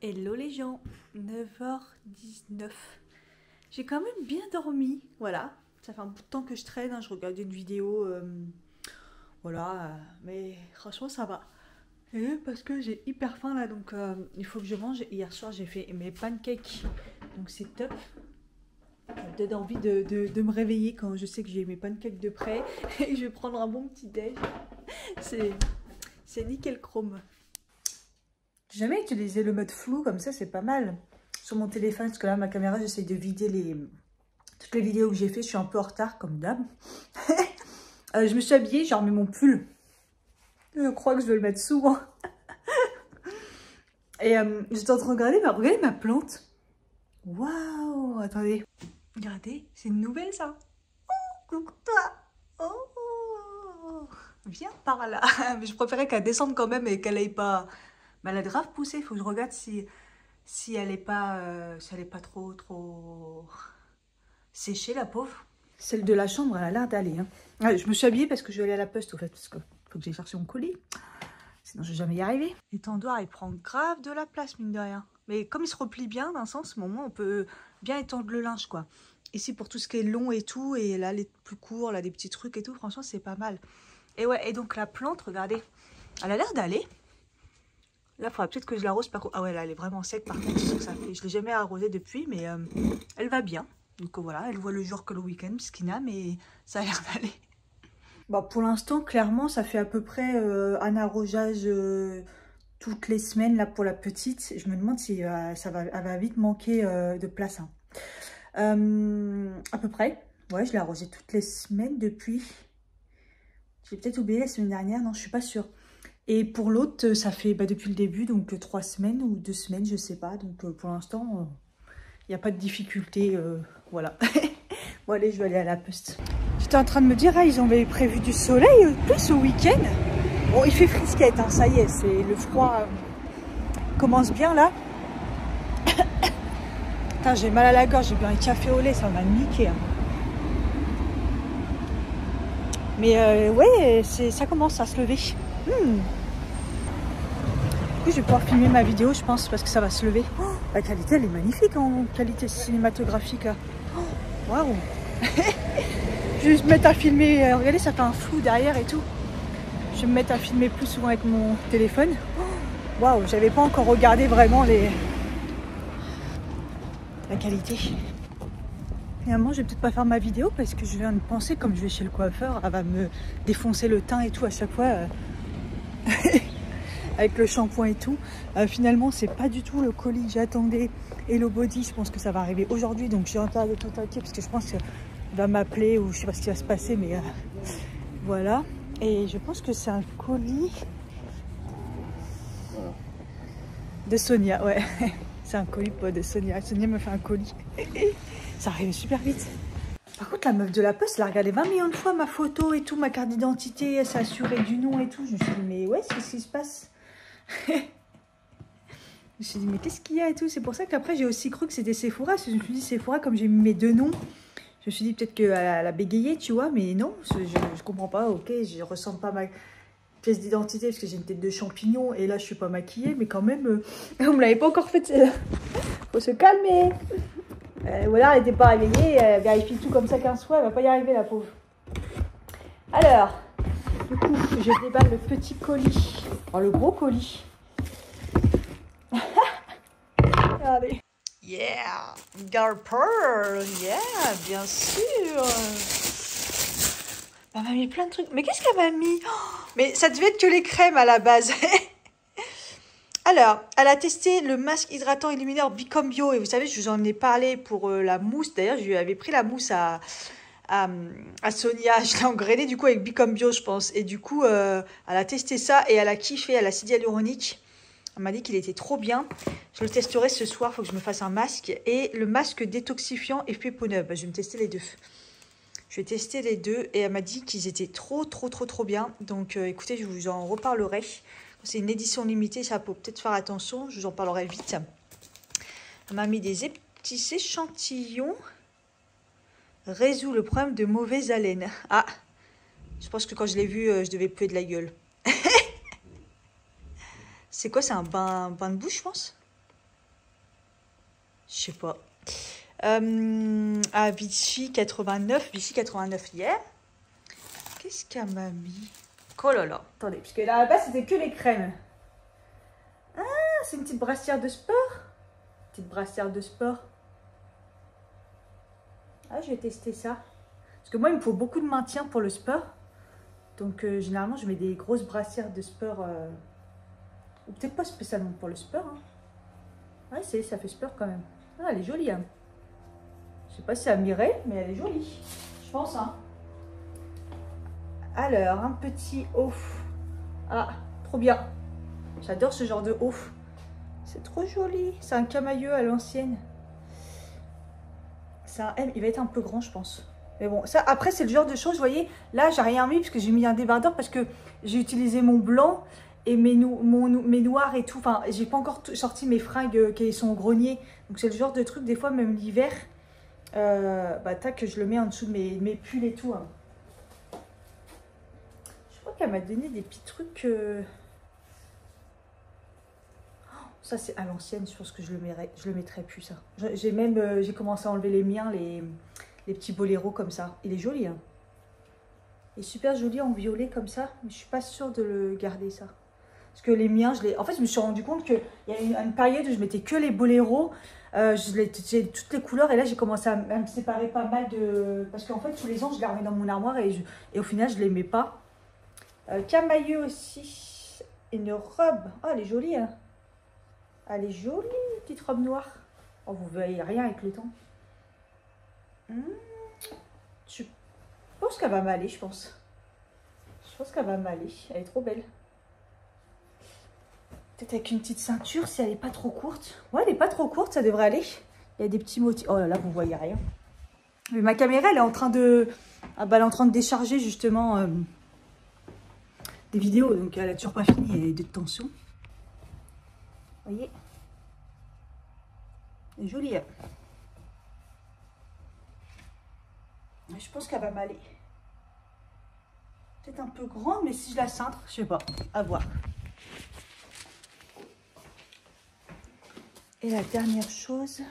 Hello les gens, 9h19. J'ai quand même bien dormi, voilà. Ça fait un bout de temps que je traîne, hein. Je regarde une vidéo, voilà, mais franchement ça va. Et parce que j'ai hyper faim là, donc il faut que je mange. Hier soir j'ai fait mes pancakes, donc c'est top. Ça me donne envie de me réveiller quand je sais que j'ai mes pancakes de près et je vais prendre un bon petit déj. C'est nickel chrome. J'ai jamais utilisé le mode flou comme ça, c'est pas mal. Sur mon téléphone, parce que là, ma caméra, j'essaye de vider toutes les vidéos que j'ai fait. Je suis un peu en retard, comme d'hab. Je me suis habillée, j'ai remis mon pull. Je crois que je vais le mettre souvent. Et j'étais en train de regarder ma plante. Waouh, attendez. Regardez, c'est une nouvelle, ça. Oh, coucou toi. Oh, viens par là. Mais je préférais qu'elle descende quand même et qu'elle n'aille pas... Mais elle a grave poussé, il faut que je regarde si elle n'est pas, trop séchée, la pauvre. Celle de la chambre, elle a l'air d'aller. Hein. Ouais, je me suis habillée parce que je vais aller à la poste, au fait, parce qu'il faut que j'aille chercher mon colis. Sinon, je vais jamais y arriver. L'étendoir, il prend grave de la place, mine de rien. Mais comme il se replie bien, d'un sens, au moment, on peut bien étendre le linge, quoi. Ici, pour tout ce qui est long et tout, et là, les plus courts, là, des petits trucs et tout, franchement, c'est pas mal. Et ouais, et donc la plante, regardez, elle a l'air d'aller. Là, il faudra peut-être que je l'arrose. Ah ouais, là, elle est vraiment sec. Par contre, ce que ça fait. Je ne l'ai jamais arrosée depuis, mais elle va bien. Donc voilà, elle voit le jour que le week-end, Skina, mais ça a l'air d'aller. Bon, pour l'instant, clairement, ça fait à peu près un arrosage toutes les semaines là pour la petite. Je me demande si elle va vite manquer de place. Hein. À peu près. Ouais, je l'ai arrosée toutes les semaines depuis. J'ai peut-être oublié la semaine dernière. Non, je suis pas sûre. Et pour l'autre, ça fait depuis le début, donc 3 semaines ou 2 semaines, je sais pas. Donc pour l'instant, il n'y a pas de difficulté. Voilà. Bon allez, je vais aller à la poste. J'étais en train de me dire, ils avaient prévu du soleil plus au week-end. Bon, il fait frisquette, hein, ça y est, c'est le froid commence bien là. Putain, j'ai mal à la gorge, j'ai bu un café au lait, ça m'a niqué. Hein. Mais ouais, ça commence à se lever. Je vais pouvoir filmer ma vidéo, je pense, parce que ça va se lever. Oh, la qualité, elle est magnifique en qualité cinématographique. Waouh. Je vais me mettre à filmer. Regardez, ça fait un flou derrière et tout. Je vais me mettre à filmer plus souvent avec mon téléphone. Waouh, j'avais pas encore regardé vraiment la qualité. Finalement, je vais peut-être pas faire ma vidéo parce que je viens de penser, comme je vais chez le coiffeur, elle va me défoncer le teint et tout à chaque fois. Avec le shampoing et tout. Finalement, c'est pas du tout le colis que j'attendais. Hello Body, je pense que ça va arriver aujourd'hui. Donc, j'ai intérêt de tout inquiet parce que je pense qu'il va m'appeler ou je sais pas ce qui va se passer. Mais voilà. Et je pense que c'est un colis de Sonia. Ouais, c'est un colis de Sonia. Sonia me fait un colis. Ça arrive super vite. Par contre, la meuf de la poste, elle a regardé 20 millions de fois ma photo et tout, ma carte d'identité. Elle s'est assurée du nom et tout. Je me suis dit, mais ouais, qu'est-ce qui se passe? Je me suis dit mais qu'est-ce qu'il y a et tout. C'est pour ça qu'après j'ai aussi cru que c'était Sephora, parce que je me suis dit Sephora, comme j'ai mis mes 2 noms, je me suis dit peut-être qu'elle a bégayé, tu vois, mais non, je comprends pas. Ok, je ressemble pas à ma pièce d'identité parce que j'ai une tête de champignon et là je suis pas maquillée, mais quand même on me l'avait pas encore fait. Faut se calmer. Voilà, elle était pas réveillée, elle vérifie tout comme ça 15 fois, elle va pas y arriver la pauvre. Alors du coup, je déballe le petit colis. Oh, le gros colis. Regardez. Yeah, girl pearl. Yeah, bien sûr. Elle m'a mis plein de trucs. Mais qu'est-ce qu'elle m'a mis? Mais ça devait être que les crèmes à la base. Alors, elle a testé le masque hydratant illuminateur Bicom Bio. Et vous savez, je vous en ai parlé pour la mousse. D'ailleurs, je lui avais pris la mousse à Sonia, je l'ai engrainé du coup avec Bicom Bio, je pense. Et du coup, elle a testé ça et elle a kiffé à l'acide hyaluronique. Elle m'a dit qu'il était trop bien. Je le testerai ce soir, il faut que je me fasse un masque. Et le masque détoxifiant effet peau neuve. Je vais me tester les deux. Je vais tester les deux et elle m'a dit qu'ils étaient trop bien. Donc écoutez, je vous en reparlerai C'est une édition limitée, ça faut peut-être faire attention. Je vous en parlerai vite. Elle m'a mis des petits échantillons. Résout le problème de mauvaise haleine. Ah, je pense que quand je l'ai vu, je devais puer de la gueule. C'est quoi? C'est un bain de bouche, je pense. Je sais pas. À Vichy 89. Vichy 89 hier. Qu'est-ce qu'elle m'a mis? Oh là là. Attendez, parce que là, à la base, c'était que les crèmes. Ah, c'est une petite brassière de sport. Petite brassière de sport. Ah, je vais tester ça. Parce que moi, il me faut beaucoup de maintien pour le sport. Donc, généralement, je mets des grosses brassières de sport. Ou peut-être pas spécialement pour le sport. Hein. Ouais, ça fait sport quand même. Ah, elle est jolie. Hein. Je sais pas si ça m'irait, mais elle est jolie. Je pense. Hein. Alors, un petit haut. Ah, trop bien. J'adore ce genre de haut. C'est trop joli. C'est un camailleux à l'ancienne. C'est un M. Il va être un peu grand, je pense. Mais bon, ça, après, c'est le genre de choses, vous voyez. Là, j'ai rien mis parce que j'ai mis un débardeur parce que j'ai utilisé mon blanc et mes noirs et tout. Enfin, j'ai pas encore sorti mes fringues qui sont au grenier. Donc, c'est le genre de truc, des fois, même l'hiver, tac, je le mets en dessous de mes pulls et tout. Hein. Je crois qu'elle m'a donné des petits trucs. Ça, c'est à l'ancienne. Je pense que je le mettrai plus, ça. J'ai commencé à enlever les miens, les petits boléros comme ça. Il est joli, hein. Il est super joli en violet comme ça. Mais je suis pas sûre de le garder, ça. Parce que les miens, en fait, je me suis rendu compte qu'il y a une période où je mettais que les boléros. J'ai toutes les couleurs. Et là, j'ai commencé à me séparer pas mal de... Parce qu'en fait, tous les ans, je les remets dans mon armoire. Et au final, je les mets pas. Camailleux aussi. Une robe. Oh, elle est jolie, hein. Elle est jolie, petite robe noire. Oh, vous voyez rien avec le temps. Je pense qu'elle va m'aller, je pense. Je pense qu'elle va m'aller. Elle est trop belle. Peut-être avec une petite ceinture, si elle n'est pas trop courte. Ouais, elle n'est pas trop courte, ça devrait aller. Il y a des petits motifs. Oh là là, vous voyez rien. Mais ma caméra, elle est en train de... Ah bah, elle est en train de décharger, justement, des vidéos. Donc, elle n'a toujours pas fini. Il y a de tension. Vous voyez, elle est jolie. Je pense qu'elle va m'aller. Peut-être un peu grande, mais si je la cintre, je sais pas. À voir. Et la dernière chose.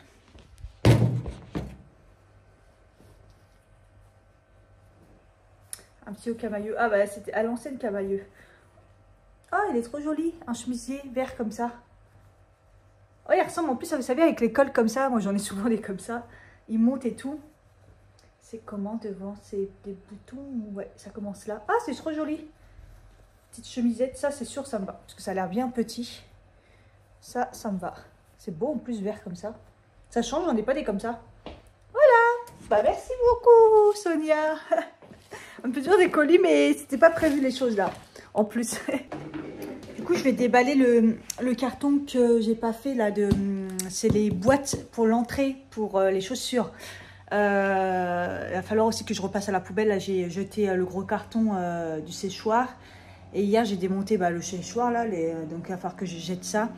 Un petit haut camailleux. Ah bah c'était à l'ancienne camailleux. Ah, il est trop joli. Un chemisier vert comme ça. Oh, il ressemble en plus, vous savez, avec les cols comme ça. Moi, j'en ai souvent des comme ça. Ils montent et tout. C'est comment devant? C'est des boutons? Ouais, ça commence là. Ah, c'est trop joli. Petite chemisette. Ça, c'est sûr, ça me va. Parce que ça a l'air bien petit. Ça me va. C'est beau en plus, vert comme ça. Ça change, j'en ai pas des comme ça. Voilà. Bah, merci beaucoup, Sonia. On peut dire des colis, mais c'était pas prévu les choses là. En plus. Du coup, je vais déballer le carton que j'ai pas fait là. C'est les boîtes pour l'entrée, pour les chaussures. Il va falloir aussi que je repasse à la poubelle. Là, j'ai jeté le gros carton du séchoir. Et hier, j'ai démonté le séchoir là. Donc, il va falloir que je jette ça.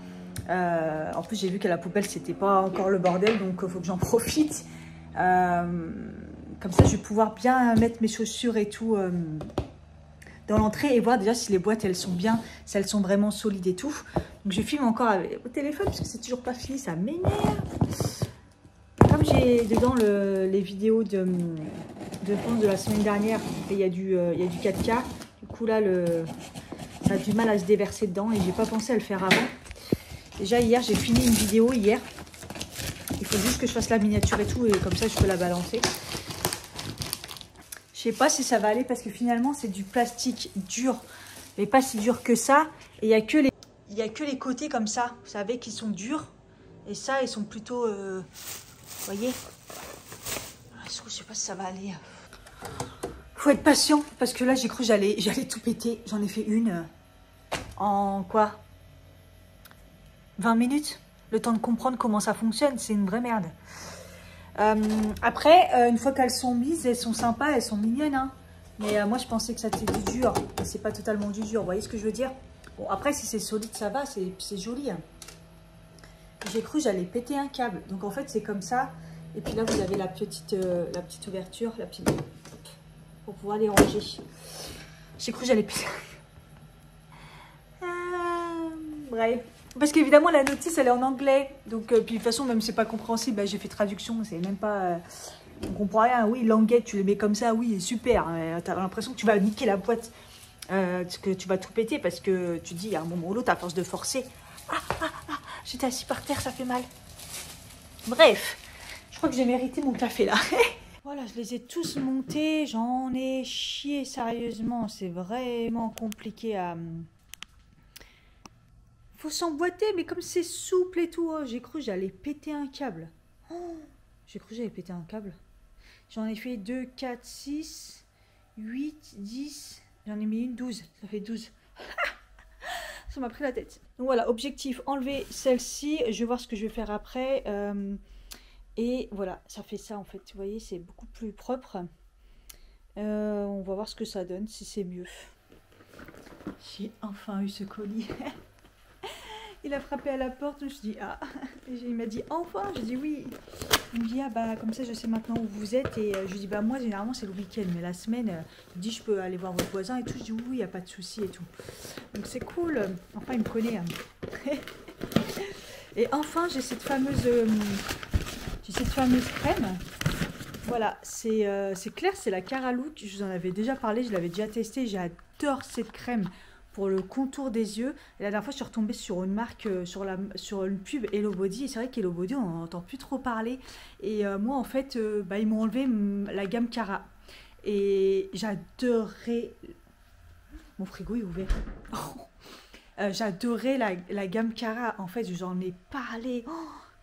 En plus, j'ai vu qu'à la poubelle, c'était pas encore le bordel. Donc, il faut que j'en profite. Comme ça, je vais pouvoir bien mettre mes chaussures et tout dans l'entrée et voir déjà si les boîtes, elles sont bien, si elles sont vraiment solides et tout. Donc, je filme encore au téléphone parce que c'est toujours pas fini. Ça m'énerve. Comme j'ai dedans les vidéos de la semaine dernière, il y a du 4K. Du coup, là, ça a du mal à se déverser dedans et j'ai pas pensé à le faire avant. Déjà, hier, j'ai fini une vidéo hier. Il faut juste que je fasse la miniature et tout et comme ça, je peux la balancer. Je sais pas si ça va aller parce que finalement, c'est du plastique dur, mais pas si dur que ça. Et il n'y a que les côtés comme ça, vous savez, qui sont durs. Et ça, ils sont plutôt... vous voyez, je sais pas si ça va aller. Faut être patient parce que là, j'ai cru que j'allais tout péter. J'en ai fait une en quoi 20 minutes. Le temps de comprendre comment ça fonctionne, c'est une vraie merde. Après, une fois qu'elles sont mises, elles sont sympas, elles sont mignonnes. Hein. Mais moi, je pensais que ça c'était du dur. C'est pas totalement du dur. Vous voyez ce que je veux dire? Bon, après, si c'est solide, ça va, c'est joli. Hein. J'ai cru que j'allais péter un câble. Donc, en fait, c'est comme ça. Et puis là, vous avez la petite ouverture, la petite... pour pouvoir les ranger. J'ai cru que j'allais péter. Bref. Parce qu'évidemment, la notice, elle est en anglais. Donc, puis de toute façon, même si c'est pas compréhensible, bah, j'ai fait traduction. C'est même pas... on comprend rien. Oui, languette, tu les mets comme ça. Oui, super. T'as l'impression que tu vas niquer la boîte. Que tu vas tout péter parce que tu dis à un moment ou l'autre, à force de forcer. J'étais assis par terre, ça fait mal. Bref, je crois que j'ai mérité mon café là. Voilà, je les ai tous montés. J'en ai chié sérieusement. C'est vraiment compliqué à... faut s'emboîter, mais comme c'est souple et tout, oh, j'ai cru que j'allais péter un câble. Oh, j'ai cru que j'allais péter un câble. J'en ai fait 2, 4, 6, 8, 10. J'en ai mis une, 12. Ça fait 12. Ça m'a pris la tête. Donc voilà, objectif, enlever celle-ci. Je vais voir ce que je vais faire après. Et voilà, ça fait ça en fait. Vous voyez, c'est beaucoup plus propre. On va voir ce que ça donne, si c'est mieux. J'ai enfin eu ce colis. Il a frappé à la porte, je me suis dit, ah, il m'a dit, enfin, j'ai dit oui. Il me dit, ah bah, comme ça, je sais maintenant où vous êtes. Et je lui dis, bah, moi, généralement, c'est le week-end, mais la semaine, il me dit, je peux aller voir votre voisin et tout. Je dis, oui, il n'y a pas de souci et tout. Donc, c'est cool. Enfin, il me connaît. Hein. Et enfin, j'ai cette fameuse crème. Voilà, c'est clair, c'est la Cara Look. Je vous en avais déjà parlé, je l'avais déjà testée. J'adore cette crème pour le contour des yeux. Et la dernière fois, je suis retombée sur une marque, sur une pub Hello Body. Et c'est vrai qu'Hello Body, on n'en entend plus trop parler. Et moi, en fait, ils m'ont enlevé la gamme Cara. Et j'adorais... Mon frigo est ouvert. J'adorais la gamme Cara. En fait, j'en ai parlé.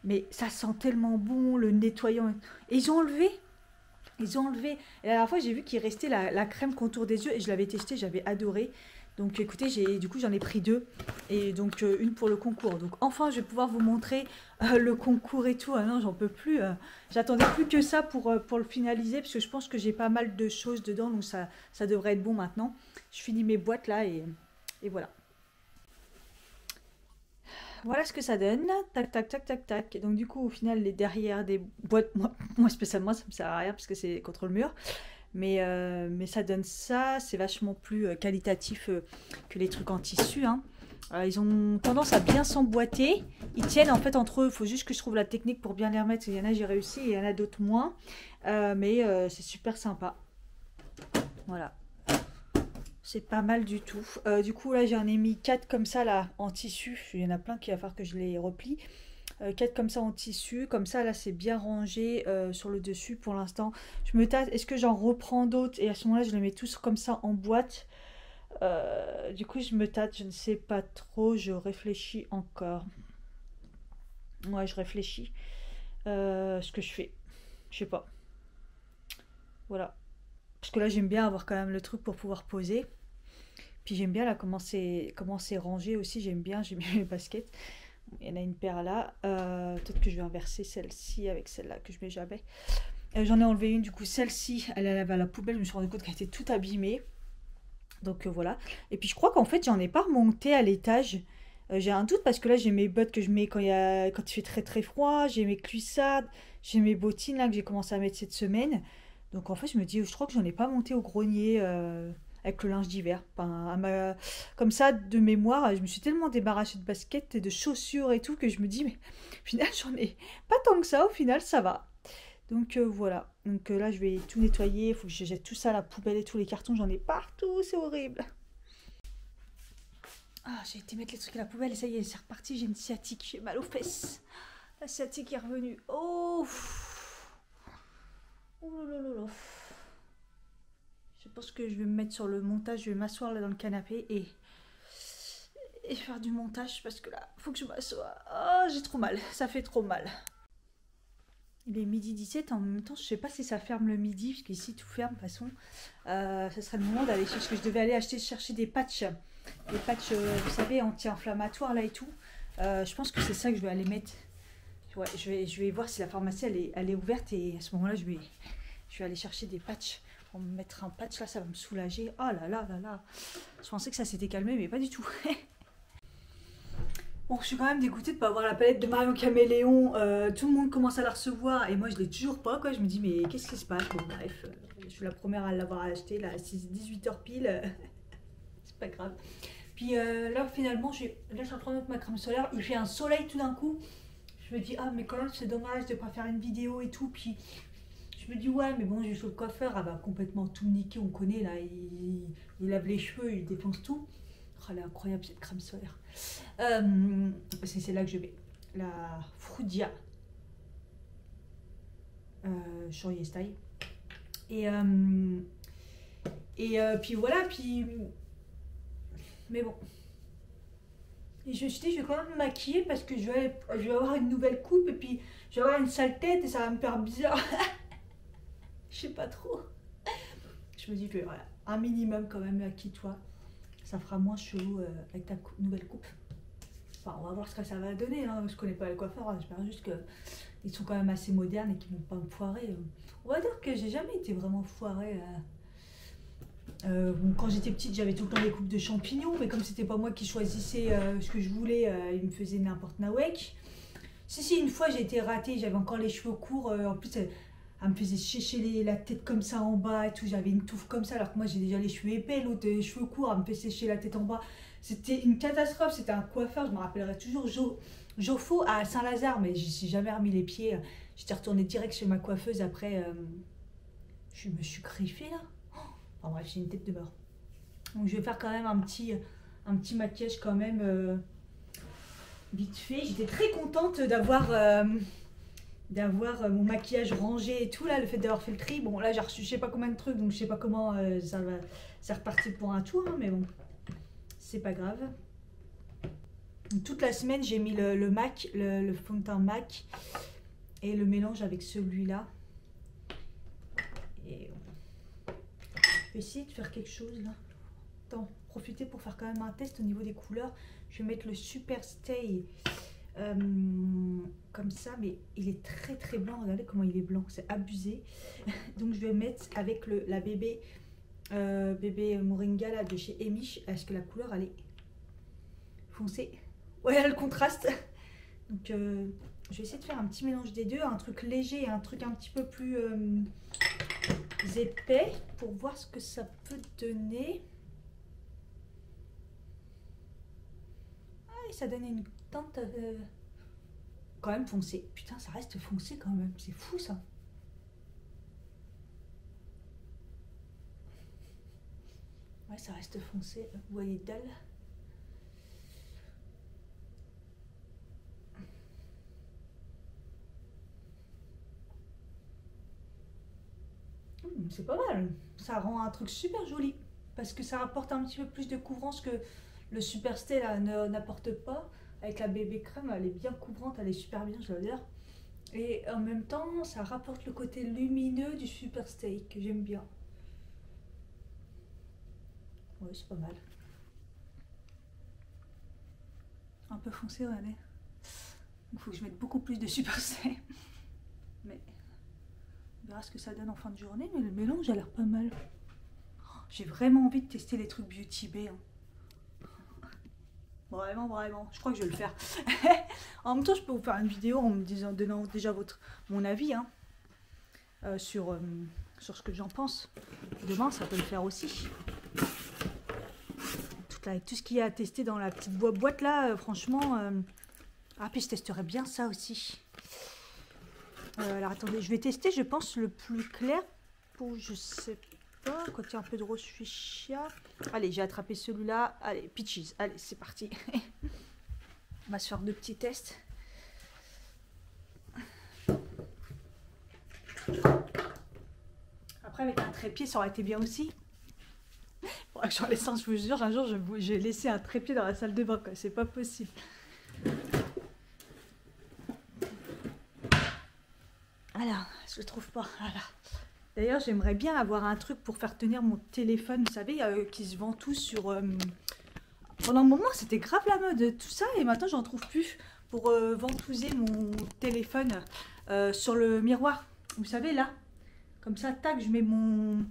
Mais ça sent tellement bon, le nettoyant. Et ils ont enlevé. Et la dernière fois, j'ai vu qu'il restait la crème contour des yeux. Et je l'avais testé, j'avais adoré. Donc écoutez, du coup j'en ai pris 2 et donc une pour le concours. Donc enfin je vais pouvoir vous montrer le concours et tout. Ah non, j'en peux plus. J'attendais plus que ça pour le finaliser parce que je pense que j'ai pas mal de choses dedans. Donc ça devrait être bon maintenant. Je finis mes boîtes là et voilà. Voilà ce que ça donne. Tac, tac, tac, tac, tac. Donc du coup au final les derrière des boîtes, moi spécialement ça me sert à rien parce que c'est contre le mur. Mais ça donne ça, c'est vachement plus qualitatif que les trucs en tissu. Hein. Ils ont tendance à bien s'emboîter. Ils tiennent en fait entre eux. Il faut juste que je trouve la technique pour bien les remettre. Il y en a j'ai réussi et il y en a d'autres moins. Mais c'est super sympa. Voilà. C'est pas mal du tout. Du coup là j'en ai mis 4 comme ça là en tissu. Il y en a plein qui va falloir que je les replie. 4 comme ça en tissu, comme ça là c'est bien rangé sur le dessus pour l'instant. Je me tâte, est-ce que j'en reprends d'autres et à ce moment là je les mets tous comme ça en boîte. Du coup je me tâte, je ne sais pas trop, je réfléchis encore. Ouais, je réfléchis ce que je fais, je sais pas. Voilà, parce que là j'aime bien avoir quand même le truc pour pouvoir poser. Puis j'aime bien là comment c'est rangé aussi, j'aime bien mes baskets. Il y en a une paire là. Peut-être que je vais inverser celle-ci avec celle-là que je mets jamais. J'en ai enlevé une, du coup celle-ci, elle avait à la poubelle. Je me suis rendu compte qu'elle était toute abîmée. Donc voilà. Et puis je crois qu'en fait, j'en ai pas remonté à l'étage. J'ai un doute parce que là, j'ai mes bottes que je mets quand il fait très très froid. J'ai mes cuissardes, j'ai mes bottines là que j'ai commencé à mettre cette semaine. Donc en fait, je me dis, je crois que j'en ai pas monté au grenier. Avec le linge d'hiver. Enfin, comme ça, de mémoire, je me suis tellement débarrassée de baskets et de chaussures et tout que je me dis, mais au final, j'en ai pas tant que ça. Au final, ça va. Donc voilà. Donc là, je vais tout nettoyer. Il faut que je jette tout ça à la poubelle et tous les cartons. J'en ai partout. C'est horrible. Ah, j'ai été mettre les trucs à la poubelle et ça y est, c'est reparti. J'ai une sciatique. J'ai mal aux fesses. La sciatique est revenue. Oh, oh là là là là. Je pense que je vais me mettre sur le montage, je vais m'asseoir là dans le canapé et faire du montage parce que là, il faut que je m'assoie. Oh, j'ai trop mal, ça fait trop mal. Il est midi 17, en même temps, je sais pas si ça ferme le midi, parce qu'ici tout ferme de toute façon. Ça serait le moment d'aller chercher, parce que je devais aller chercher des patchs. Des patchs, vous savez, anti-inflammatoires là et tout. Je pense que c'est ça que je vais aller mettre. Ouais, je vais voir si la pharmacie elle est ouverte et à ce moment-là, je vais aller chercher des patchs. On me mettre un patch là, ça va me soulager. Oh là là là là. Je pensais que ça s'était calmé, mais pas du tout. Bon, je suis quand même dégoûtée de pas avoir la palette de Marion Caméléon. Tout le monde commence à la recevoir et moi je l'ai toujours pas, quoi. Je me dis mais qu'est-ce qui se passe? Bon bref, je suis la première à l'avoir acheté là à 18h pile. C'est pas grave. Puis là finalement, je suis en train de mettre ma crème solaire. Il fait un soleil tout d'un coup. Je me dis ah mais quand même c'est dommage de pas faire une vidéo et tout. Puis je me dis ouais mais bon, j'ai chez le coiffeur, elle va complètement tout niquer, on connaît là. Il lave les cheveux, il défonce tout. Oh, elle est incroyable cette crème solaire. C'est là que je vais. La Frudia Shorier Style. Et puis voilà, puis... Mais bon. Et je me suis dit, je vais quand même me maquiller parce que je vais avoir une nouvelle coupe et puis je vais avoir une sale tête et ça va me faire bizarre. Je sais pas trop. Je me dis que voilà, un minimum quand même, maquille-toi. Ça fera moins chelou avec ta nouvelle coupe. Enfin, on va voir ce que ça va donner. Hein. Je connais pas les coiffeurs. Hein. J'espère juste qu'ils sont quand même assez modernes et qu'ils vont pas me foirer. On va dire que j'ai jamais été vraiment foirée. Bon, quand j'étais petite, j'avais tout le temps des coupes de champignons. Mais comme c'était pas moi qui choisissais ce que je voulais, ils me faisaient n'importe nawek. Si, une fois j'ai été ratée. J'avais encore les cheveux courts. En plus, elle me faisait sécher la tête comme ça en bas et tout. J'avais une touffe comme ça alors que moi j'ai déjà les cheveux épais. L'autre les cheveux courts, elle me fait sécher la tête en bas. C'était une catastrophe. C'était un coiffeur, je me rappellerai toujours, Jofo à Saint-Lazare. Mais je suis jamais remis les pieds. J'étais retournée direct chez ma coiffeuse après. Je me suis griffée là. Enfin bref, j'ai une tête de mort. Donc je vais faire quand même un petit maquillage quand même vite fait. J'étais très contente d'avoir mon maquillage rangé et tout là, le fait d'avoir fait le tri. Bon là j'ai reçu je sais pas combien de trucs, donc je sais pas comment c'est reparti pour un tour, hein, mais bon, c'est pas grave. Donc, toute la semaine j'ai mis le MAC, le fond de teint MAC et le mélange avec celui-là. Et je vais essayer de faire quelque chose là. Attends, profiter pour faire quand même un test au niveau des couleurs. Je vais mettre le Super Stay. Comme ça, mais il est très très blanc. Regardez comment il est blanc, c'est abusé. Donc je vais mettre avec la bébé Moringa là, de chez Emish. Est-ce que la couleur elle est foncée? Ouais, elle a le contraste. Donc je vais essayer de faire un petit mélange des deux, un truc léger et un truc un petit peu plus épais pour voir ce que ça peut donner. Ah, et ça donne une teinte quand même foncée. Putain, ça reste foncé quand même. C'est fou ça. Ouais, ça reste foncé. Vous voyez dalle. C'est pas mal. Ça rend un truc super joli. Parce que ça apporte un petit peu plus de couvrance que le Super Stay là n'apporte pas. Avec la bébé crème, elle est bien couvrante, elle est super bien, je l'adore. Et en même temps, ça rapporte le côté lumineux du Super Stay que j'aime bien. Ouais, c'est pas mal. Un peu foncé, regardez. Il faut que je mette beaucoup plus de Super Stay. Mais on verra ce que ça donne en fin de journée. Mais le mélange a l'air pas mal. J'ai vraiment envie de tester les trucs Beauty Bay. Hein. Vraiment, vraiment. Je crois que je vais le faire. En même temps, je peux vous faire une vidéo en me donnant déjà mon avis hein, sur ce que j'en pense. Demain, ça peut le faire aussi. Avec tout ce qu'il y a à tester dans la petite boîte là, franchement. Ah, puis je testerai bien ça aussi. Alors attendez, je vais tester, je pense, le plus clair pour, je sais pas, quand il y a un peu de rose fuchsia. Allez, j'ai attrapé celui-là. Allez, Peaches. Allez, c'est parti. On va se faire deux petits tests. Après, avec un trépied, ça aurait été bien aussi. Faudra que j'en laisse un, je vous jure, un jour, j'ai laissé un trépied dans la salle de bain, c'est pas possible. Voilà, je le trouve pas. Voilà. D'ailleurs, j'aimerais bien avoir un truc pour faire tenir mon téléphone, vous savez, qui se vend tout sur... Pendant un moment, c'était grave la mode, tout ça, et maintenant, j'en trouve plus pour ventouser mon téléphone sur le miroir. Vous savez, là, comme ça, tac, je mets mon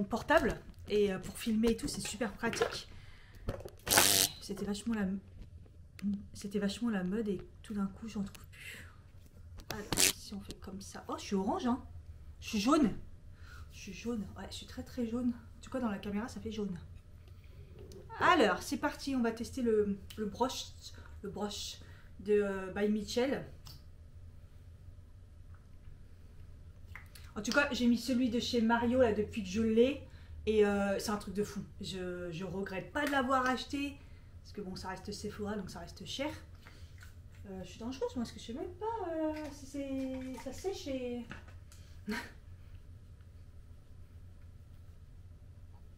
portable, et pour filmer et tout, c'est super pratique. C'était vachement C'était vachement la mode et tout d'un coup, j'en trouve plus. Alors, si on fait comme ça... Oh, je suis orange, hein. Je suis jaune. Je suis jaune. Ouais, je suis très très jaune. En tout cas, dans la caméra, ça fait jaune. Alors, c'est parti. On va tester le broche de By Mitchell. En tout cas, j'ai mis celui de chez Mario là depuis que je l'ai. Et c'est un truc de fou. Je regrette pas de l'avoir acheté. Parce que bon, ça reste Sephora, donc ça reste cher. Je suis dangereuse, moi, parce que je sais même pas si ça sèche et...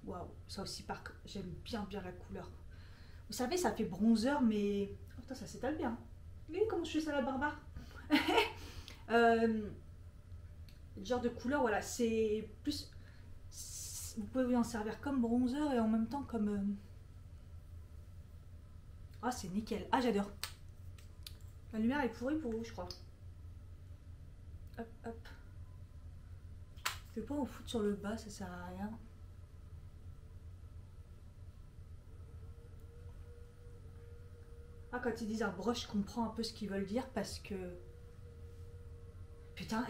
Waouh, ça aussi, j'aime bien la couleur. Vous savez, ça fait bronzer, mais... Oh, putain, ça s'étale bien. Vous voyez comment je fais ça, la barbare. Le genre de couleur, voilà, c'est plus... Vous pouvez vous en servir comme bronzer et en même temps comme... Ah, c'est nickel. Ah, j'adore. La lumière est pourrie pour vous, je crois. Hop, hop. Je vais pas en foutre sur le bas, ça sert à rien. Ah, quand ils disent un broche, je comprends un peu ce qu'ils veulent dire parce que... Putain,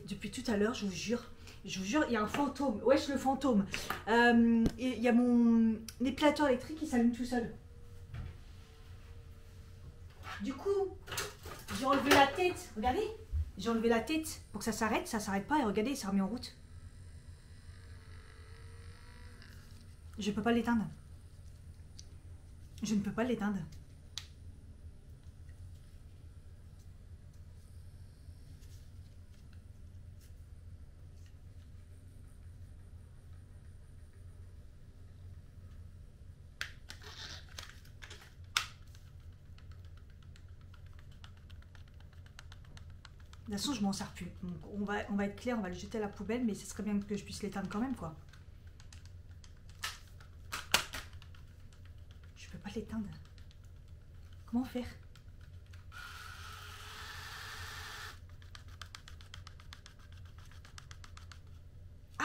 depuis tout à l'heure, je vous jure, il y a un fantôme. Wesh, le fantôme. Il y a mon épilateur électrique qui s'allume tout seul. Du coup, j'ai enlevé la tête. Regardez, j'ai enlevé la tête pour que ça s'arrête pas et regardez, ça remet en route. Je peux pas l'éteindre. Je ne peux pas l'éteindre. De toute façon, je m'en sers plus. Donc, on va être clair, on va le jeter à la poubelle, mais ce serait bien que je puisse l'éteindre quand même, quoi. Je peux pas l'éteindre. Comment faire? Ah!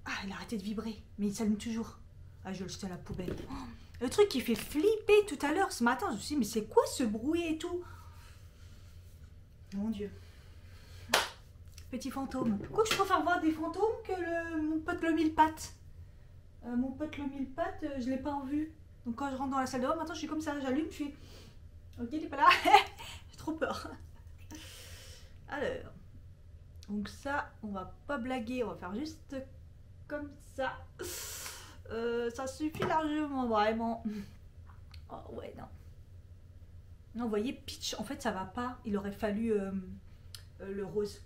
Ah, il a arrêté de vibrer, mais il s'allume toujours. Ah, je vais le jeter à la poubelle. Oh, le truc qui fait flipper tout à l'heure, ce matin, je me suis dit, mais c'est quoi ce bruit et tout? Mon Dieu. Petit fantôme. Pourquoi je préfère voir des fantômes que mon pote le mille-pattes? Mon pote le mille-pattes, je l'ai pas en vue. Donc quand je rentre dans la salle de bain, maintenant je suis comme ça, j'allume, je fais... Ok, il est pas là. J'ai trop peur. Alors. Donc ça, on va pas blaguer, on va faire juste comme ça. Ça suffit largement, vraiment. Oh ouais, non. Non, vous voyez, Peach, en fait, ça va pas. Il aurait fallu le rose.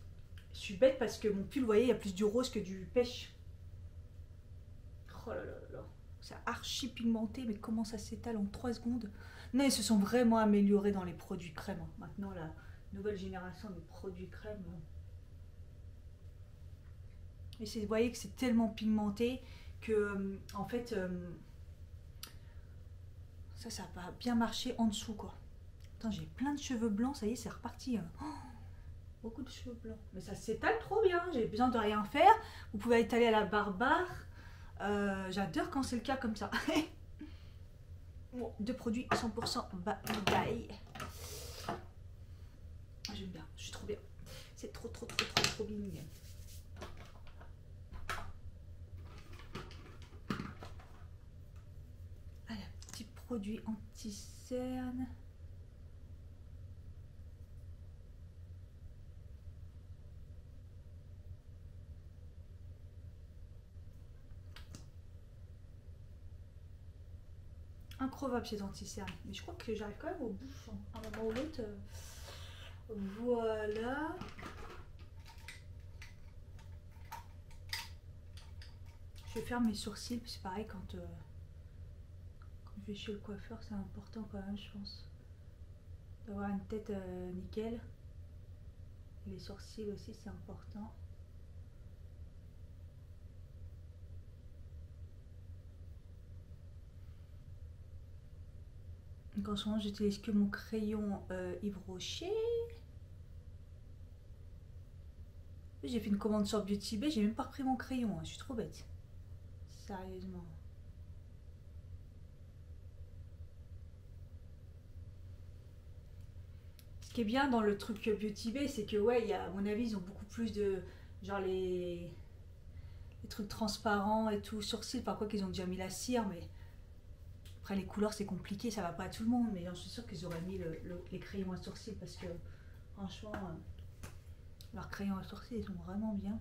Je suis bête parce que mon pull, vous voyez, il y a plus du rose que du pêche. Oh là là là là. C'est archi pigmenté, mais comment ça s'étale en 3 secondes? Non, ils se sont vraiment améliorés dans les produits crème. Maintenant, la nouvelle génération des produits crème. Et vous voyez que c'est tellement pigmenté que, en fait, ça va bien marcher en dessous, quoi. Attends, j'ai plein de cheveux blancs, ça y est, c'est reparti. Oh, beaucoup de cheveux blancs. Mais ça s'étale trop bien, j'ai besoin de rien faire. Vous pouvez étaler à la barbare. J'adore quand c'est le cas comme ça. Bon, deux produits 100% bye. J'aime bien, je suis trop bien. C'est trop bien. Allez, petit produit anti-cerne. Incroyable ces anti-cernes. Mais je crois que j'arrive quand même au bout. À un moment ou l'autre. Voilà. Je vais faire mes sourcils. C'est pareil quand je vais chez le coiffeur. C'est important quand même, je pense. D'avoir une tête nickel. Et les sourcils aussi, c'est important. Donc en ce moment, j'utilise que mon crayon Yves Rocher. J'ai fait une commande sur Beauty Bay, j'ai même pas repris mon crayon, hein. Je suis trop bête. Sérieusement. qui est bien dans le truc Beauty Bay, c'est que ouais, à mon avis, ils ont beaucoup plus de genre les trucs transparents et tout, sourcils, par quoi qu'ils ont déjà mis la cire, mais après les couleurs c'est compliqué, ça va pas à tout le monde, mais je suis sûre qu'ils auraient mis les crayons à sourcils parce que franchement, leurs crayons à sourcils ils sont vraiment bien.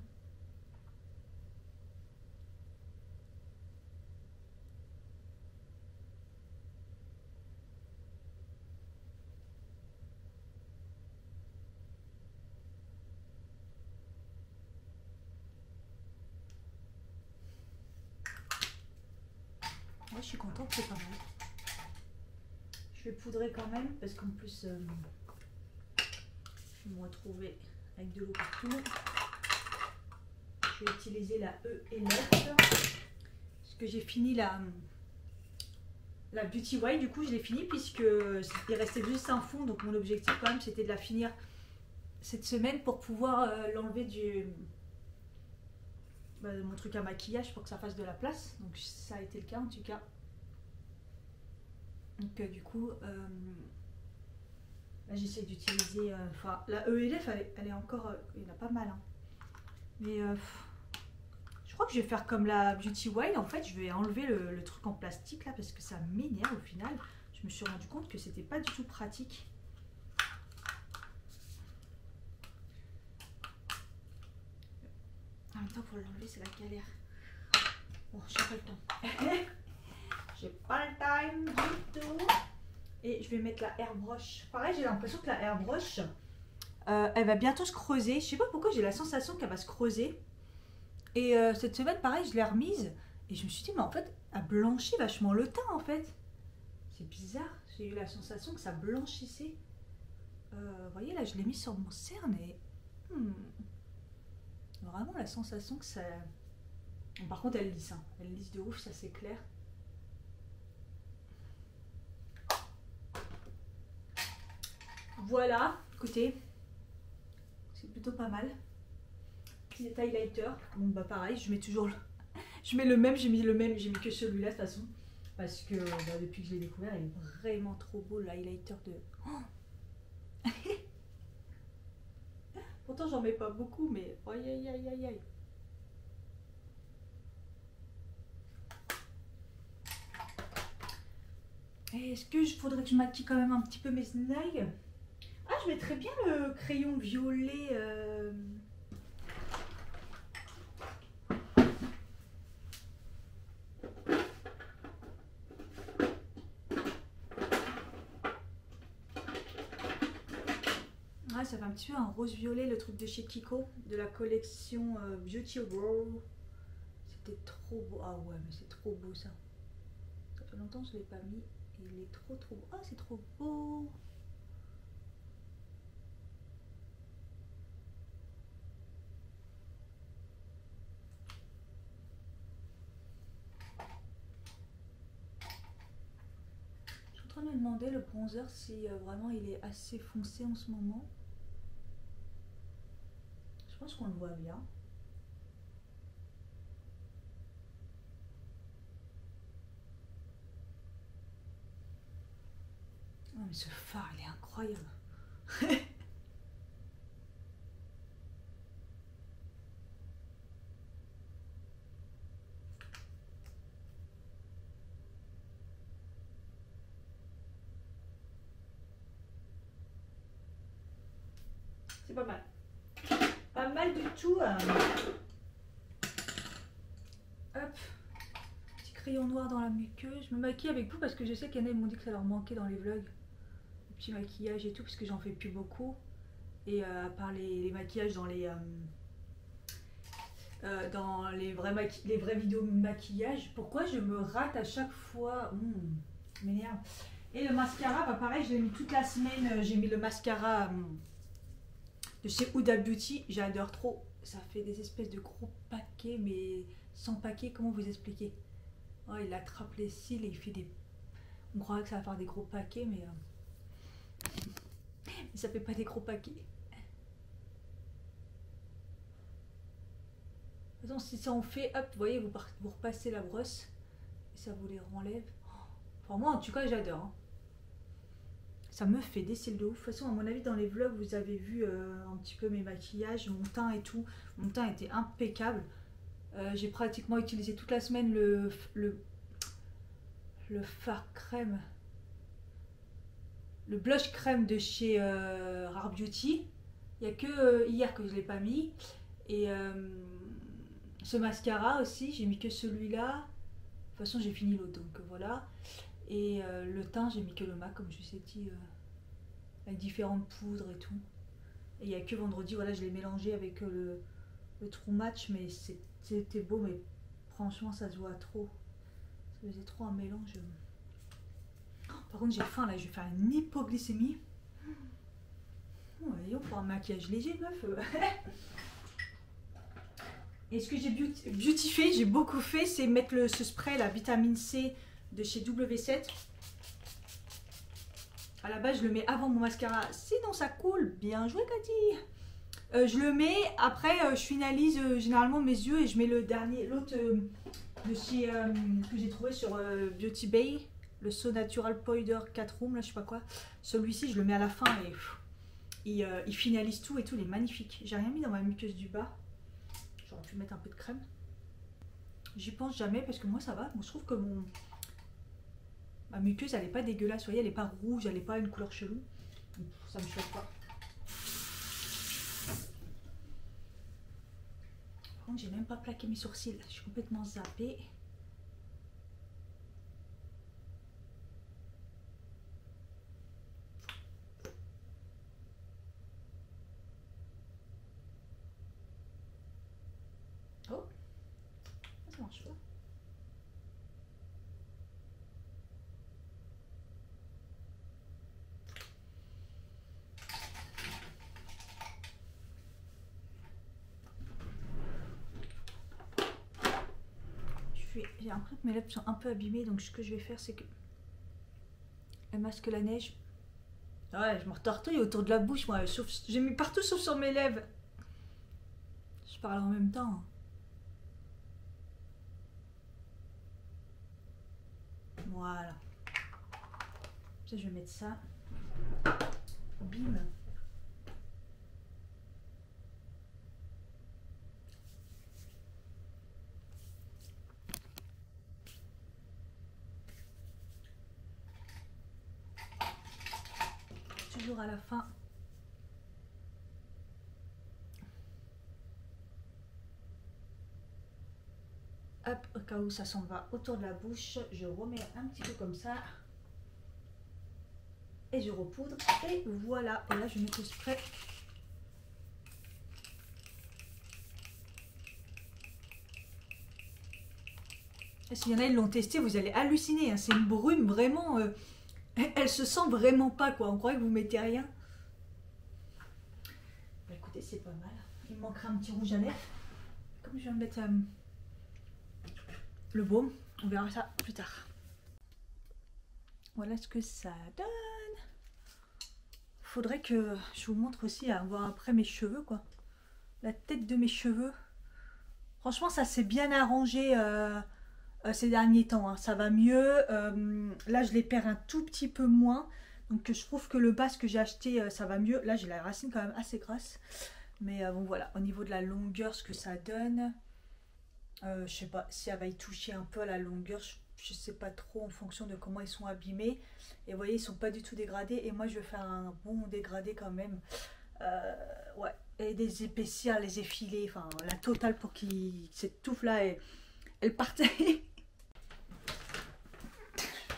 Moi je suis contente, c'est pas mal. Je vais poudrer quand même parce qu'en plus je vais me retrouver avec de l'eau partout. Je vais utiliser la E et l'F parce que j'ai fini la Beauty White, du coup je l'ai fini puisque il restait juste un fond, donc mon objectif quand même c'était de la finir cette semaine pour pouvoir l'enlever de mon truc à maquillage pour que ça fasse de la place, donc ça a été le cas en tout cas. Donc du coup là j'essaie d'utiliser la E et l'F elle est encore il y en a pas mal hein. Mais je crois que je vais faire comme la Beauty White, en fait je vais enlever le truc en plastique là parce que ça m'énerve au final. Je me suis rendu compte que c'était pas du tout pratique. En même temps pour l'enlever c'est la galère. Bon j'ai pas le temps. J'ai pas le time du tout. Et je vais mettre la airbrush. Pareil j'ai l'impression que la airbrush elle va bientôt se creuser. Je sais pas pourquoi j'ai la sensation qu'elle va se creuser. Et cette semaine, pareil, je l'ai remise. Et je me suis dit, mais en fait, elle blanchit vachement le teint, en fait. C'est bizarre. J'ai eu la sensation que ça blanchissait. Vous voyez, là, je l'ai mis sur mon cerne et... Vraiment la sensation que ça... Bon, par contre, elle lisse. Hein. Elle lisse de ouf, ça c'est clair. Voilà, écoutez. C'est plutôt pas mal. Petit highlighter. Bon bah pareil, je mets toujours je mets le même, j'ai mis que celui-là de toute façon. Parce que depuis que je l'ai découvert, il est vraiment trop beau le highlighter de... Oh pourtant j'en mets pas beaucoup, mais aïe aïe aïe aïe aïe. Est-ce que je faudrait que je maquille quand même un petit peu mes nails? Ah, je mettrais bien le crayon violet. Ouais, ça fait un petit peu un rose violet, le truc de chez Kiko, de la collection Beauty World. C'était trop beau. Ah ouais, mais c'est trop beau ça. Ça fait longtemps que je ne l'ai pas mis. Et il est trop beau. Ah, c'est trop beau. Je suis en train de me demander le bronzer si vraiment il est assez foncé en ce moment. Je pense qu'on le voit bien. Oh mais ce fard il est incroyable. C'est pas mal. Pas mal du tout. Hop. Petit crayon noir dans la muqueuse. Je me maquille avec vous parce que je sais qu'il y en a qui m'ont dit que ça leur manquait dans les vlogs. Le petit maquillage et tout parce que j'en fais plus beaucoup. Et à part les maquillages dans les vraies vidéos maquillage, pourquoi je me rate à chaque fois? M'énerve. Et le mascara, bah pareil, je l'ai mis toute la semaine. J'ai mis le mascara de chez Huda Beauty. J'adore trop. Ça fait des espèces de gros paquets, mais sans paquet, comment vous expliquer? Oh, il attrape les cils et il fait des... On croirait que ça va faire des gros paquets, mais ça fait pas des gros paquets. De toute façon, si ça en fait, hop, vous voyez, vous repassez la brosse et ça vous les renlève. Enfin, moi, en tout cas, j'adore. Hein. Ça me fait des cils de ouf. De toute façon, à mon avis, dans les vlogs, vous avez vu un petit peu mes maquillages, mon teint et tout. Mon teint était impeccable. J'ai pratiquement utilisé toute la semaine le fard crème. Le blush crème de chez Rare Beauty. Il n'y a que hier que je ne l'ai pas mis. Et ce mascara aussi, j'ai mis que celui-là. De toute façon, j'ai fini l'autre, donc voilà. Et le teint, j'ai mis que le MAC, comme je vous ai dit, avec différentes poudres et tout. Et il n'y a que vendredi, voilà, je l'ai mélangé avec le True Match, mais c'était beau, mais franchement, ça se voit trop. Ça faisait trop un mélange. Par contre, j'ai faim là, je vais faire une hypoglycémie. Voyons, pour un maquillage léger, meuf. Et ce que j'ai beautifié, j'ai beaucoup fait, c'est mettre ce spray, la vitamine C de chez W7. À la base, je le mets avant mon mascara, sinon ça coule. Bien joué, Cathy. Je le mets, après je finalise généralement mes yeux et je mets le dernier, l'autre de chez que j'ai trouvé sur Beauty Bay, le So Natural Powder 4 Room, là je sais pas quoi. Celui-ci, je le mets à la fin et il finalise tout et tout, il est magnifique. J'ai rien mis dans ma muqueuse du bas. J'aurais pu mettre un peu de crème. J'y pense jamais parce que moi ça va. Moi je trouve que ma muqueuse elle est pas dégueulasse. Vous voyez, elle est pas rouge, elle est pas une couleur chelou. Ça me choque pas. Par contre, j'ai même pas plaqué mes sourcils. Je suis complètement zappée. Oh, ça marche pas. J'ai l'impression que mes lèvres sont un peu abîmées, donc ce que je vais faire, c'est que elle masque la neige. Ouais, je me retortille autour de la bouche, moi. J'ai mis partout sauf sur mes lèvres. Je parle en même temps. Voilà. Ça, je vais mettre ça. Bim. Toujours à la fin. Hop, au cas où ça s'en va autour de la bouche, je remets un petit peu comme ça. Et je repoudre. Et voilà. Et là, je mets le spray. Et s'il y en a, ils l'ont testé, vous allez halluciner. Hein. C'est une brume vraiment... elle se sent vraiment pas, quoi. On croirait que vous mettez rien. Bah, écoutez, c'est pas mal. Il me manquera un petit rouge à lèvres. Comme je viens de mettre le baume, on verra ça plus tard. Voilà ce que ça donne. Faudrait que je vous montre aussi à voir après mes cheveux, quoi. La tête de mes cheveux. Franchement, ça s'est bien arrangé ces derniers temps. Hein. Ça va mieux. Là, je les perds un tout petit peu moins. Donc, je trouve que le bas que j'ai acheté, ça va mieux. Là, j'ai la racine quand même assez grasse. Mais bon, voilà. Au niveau de la longueur, ce que ça donne... je sais pas si elle va y toucher un peu à la longueur. Je sais pas trop en fonction de comment ils sont abîmés. Et vous voyez, ils sont pas du tout dégradés. Et moi, je vais faire un bon dégradé quand même. Ouais. Et des épaissir, les effiler. Enfin, la totale pour qu'ils... Cette touffe là, elle partait.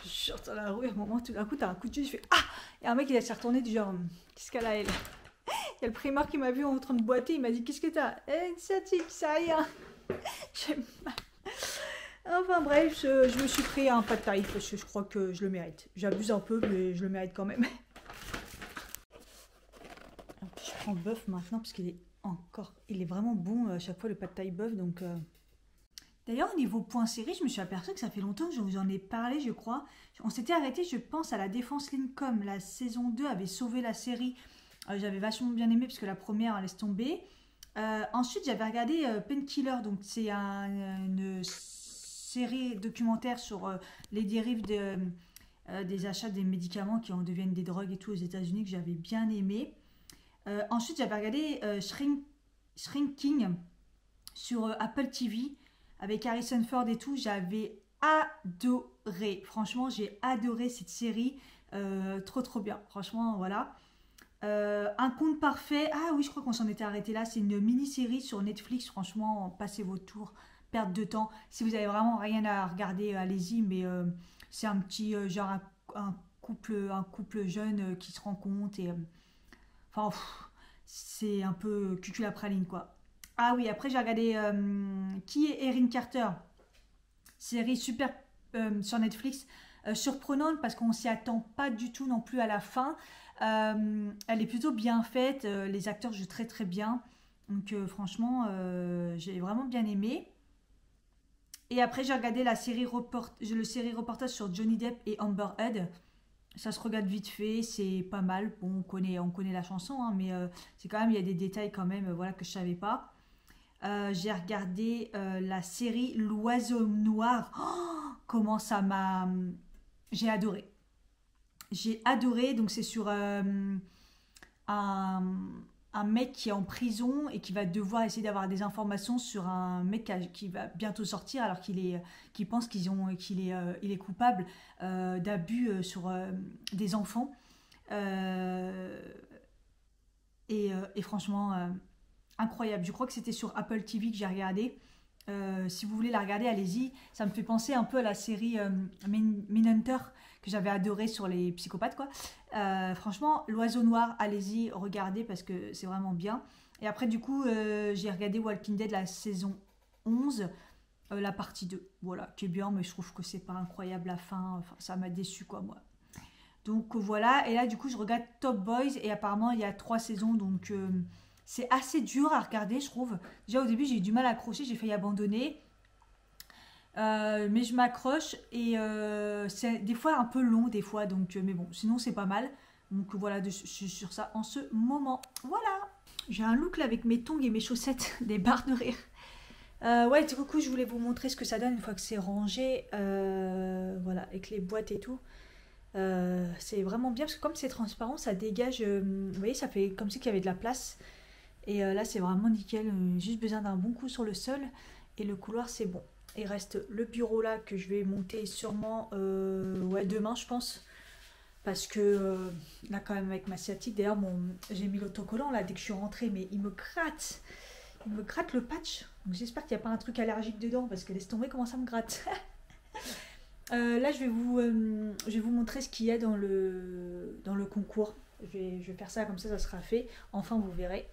Je sorte dans la rue à un moment, tout d'un coup, t'as un coup de jus. Je fais ah! Et un mec, il s'est retourné du genre, qu'est-ce qu'elle a, elle? Il y a le primeur qui m'a vu en train de boiter. Il m'a dit, qu'est-ce que t'as? Une sciatique, ça rien. J'ai mal. Enfin bref, je me suis pris un pas de taille parce que je crois que je le mérite. J'abuse un peu, mais je le mérite quand même. Je prends le bœuf maintenant parce qu'il est il est vraiment bon à chaque fois le pas de taille bœuf. Donc, D'ailleurs, au niveau point série, je me suis aperçue que ça fait longtemps que je vous en ai parlé, je crois. On s'était arrêté, je pense, à la Défense Lincoln. La saison 2 avait sauvé la série. J'avais vachement bien aimé parce que la première, elle laisse tomber. Ensuite, j'avais regardé Painkiller, donc c'est une série documentaire sur les dérives des achats des médicaments qui en deviennent des drogues et tout aux États-Unis que j'avais bien aimé. Ensuite, j'avais regardé Shrinking sur Apple TV avec Harrison Ford et tout. J'avais adoré. Franchement, j'ai adoré cette série. Trop bien. Franchement, voilà. Un conte parfait. Ah oui, je crois qu'on s'en était arrêté là. C'est une mini-série sur Netflix. Franchement, passez votre tour. Perte de temps. Si vous avez vraiment rien à regarder, allez-y. Mais c'est un petit genre un couple jeune qui se rencontre et enfin c'est un peu cucul à praline quoi. Ah oui, après j'ai regardé Qui est Erin Carter, série super sur Netflix, surprenante parce qu'on s'y attend pas du tout non plus à la fin. Elle est plutôt bien faite, les acteurs jouent très bien, donc franchement j'ai vraiment bien aimé. Et après j'ai regardé le série reportage sur Johnny Depp et Amber Heard. Ça se regarde vite fait, c'est pas mal. Bon, on connaît la chanson, hein, mais c'est quand même, il y a des détails quand même, voilà, que je savais pas. J'ai regardé la série L'Oiseau Noir. Oh, comment ça m'a... J'ai adoré. J'ai adoré, donc c'est sur un mec qui est en prison et qui va devoir essayer d'avoir des informations sur un mec qui va bientôt sortir alors qu'il pense qu'il est coupable d'abus sur des enfants. Et franchement, incroyable. Je crois que c'était sur Apple TV que j'ai regardé. Si vous voulez la regarder, allez-y. Ça me fait penser un peu à la série Mindhunter que j'avais adoré sur les psychopathes, quoi. Franchement, L'Oiseau Noir, allez-y, regardez parce que c'est vraiment bien. Et après, du coup, j'ai regardé Walking Dead, la saison 11, la partie 2. Voilà, qui est bien, mais je trouve que c'est pas incroyable la fin. Enfin, ça m'a déçu, quoi, moi. Donc voilà, et là, du coup, je regarde Top Boys et apparemment, il y a 3 saisons, donc... c'est assez dur à regarder, je trouve. Déjà au début, j'ai eu du mal à accrocher, j'ai failli abandonner. Mais je m'accroche et c'est des fois un peu long, des fois. Donc, mais bon, sinon c'est pas mal. Donc voilà, je suis sur ça en ce moment. Voilà. J'ai un look là avec mes tongs et mes chaussettes, des barres de rire. Ouais, du coup, je voulais vous montrer ce que ça donne une fois que c'est rangé. Voilà, avec les boîtes et tout. C'est vraiment bien parce que comme c'est transparent, ça dégage. Vous voyez, ça fait comme si qu'il y avait de la place. Et là, c'est vraiment nickel. Juste besoin d'un bon coup sur le sol. Et le couloir, c'est bon. Il reste le bureau là que je vais monter sûrement ouais, demain, je pense. Parce que là, quand même, avec ma sciatique, d'ailleurs, j'ai mis l'autocollant là dès que je suis rentrée. Mais il me gratte. Il me gratte le patch. Donc j'espère qu'il n'y a pas un truc allergique dedans. Parce que laisse tomber comment ça me gratte. Là, je vais vous montrer ce qu'il y a dans le concours. Je vais faire ça comme ça sera fait. Enfin, vous verrez.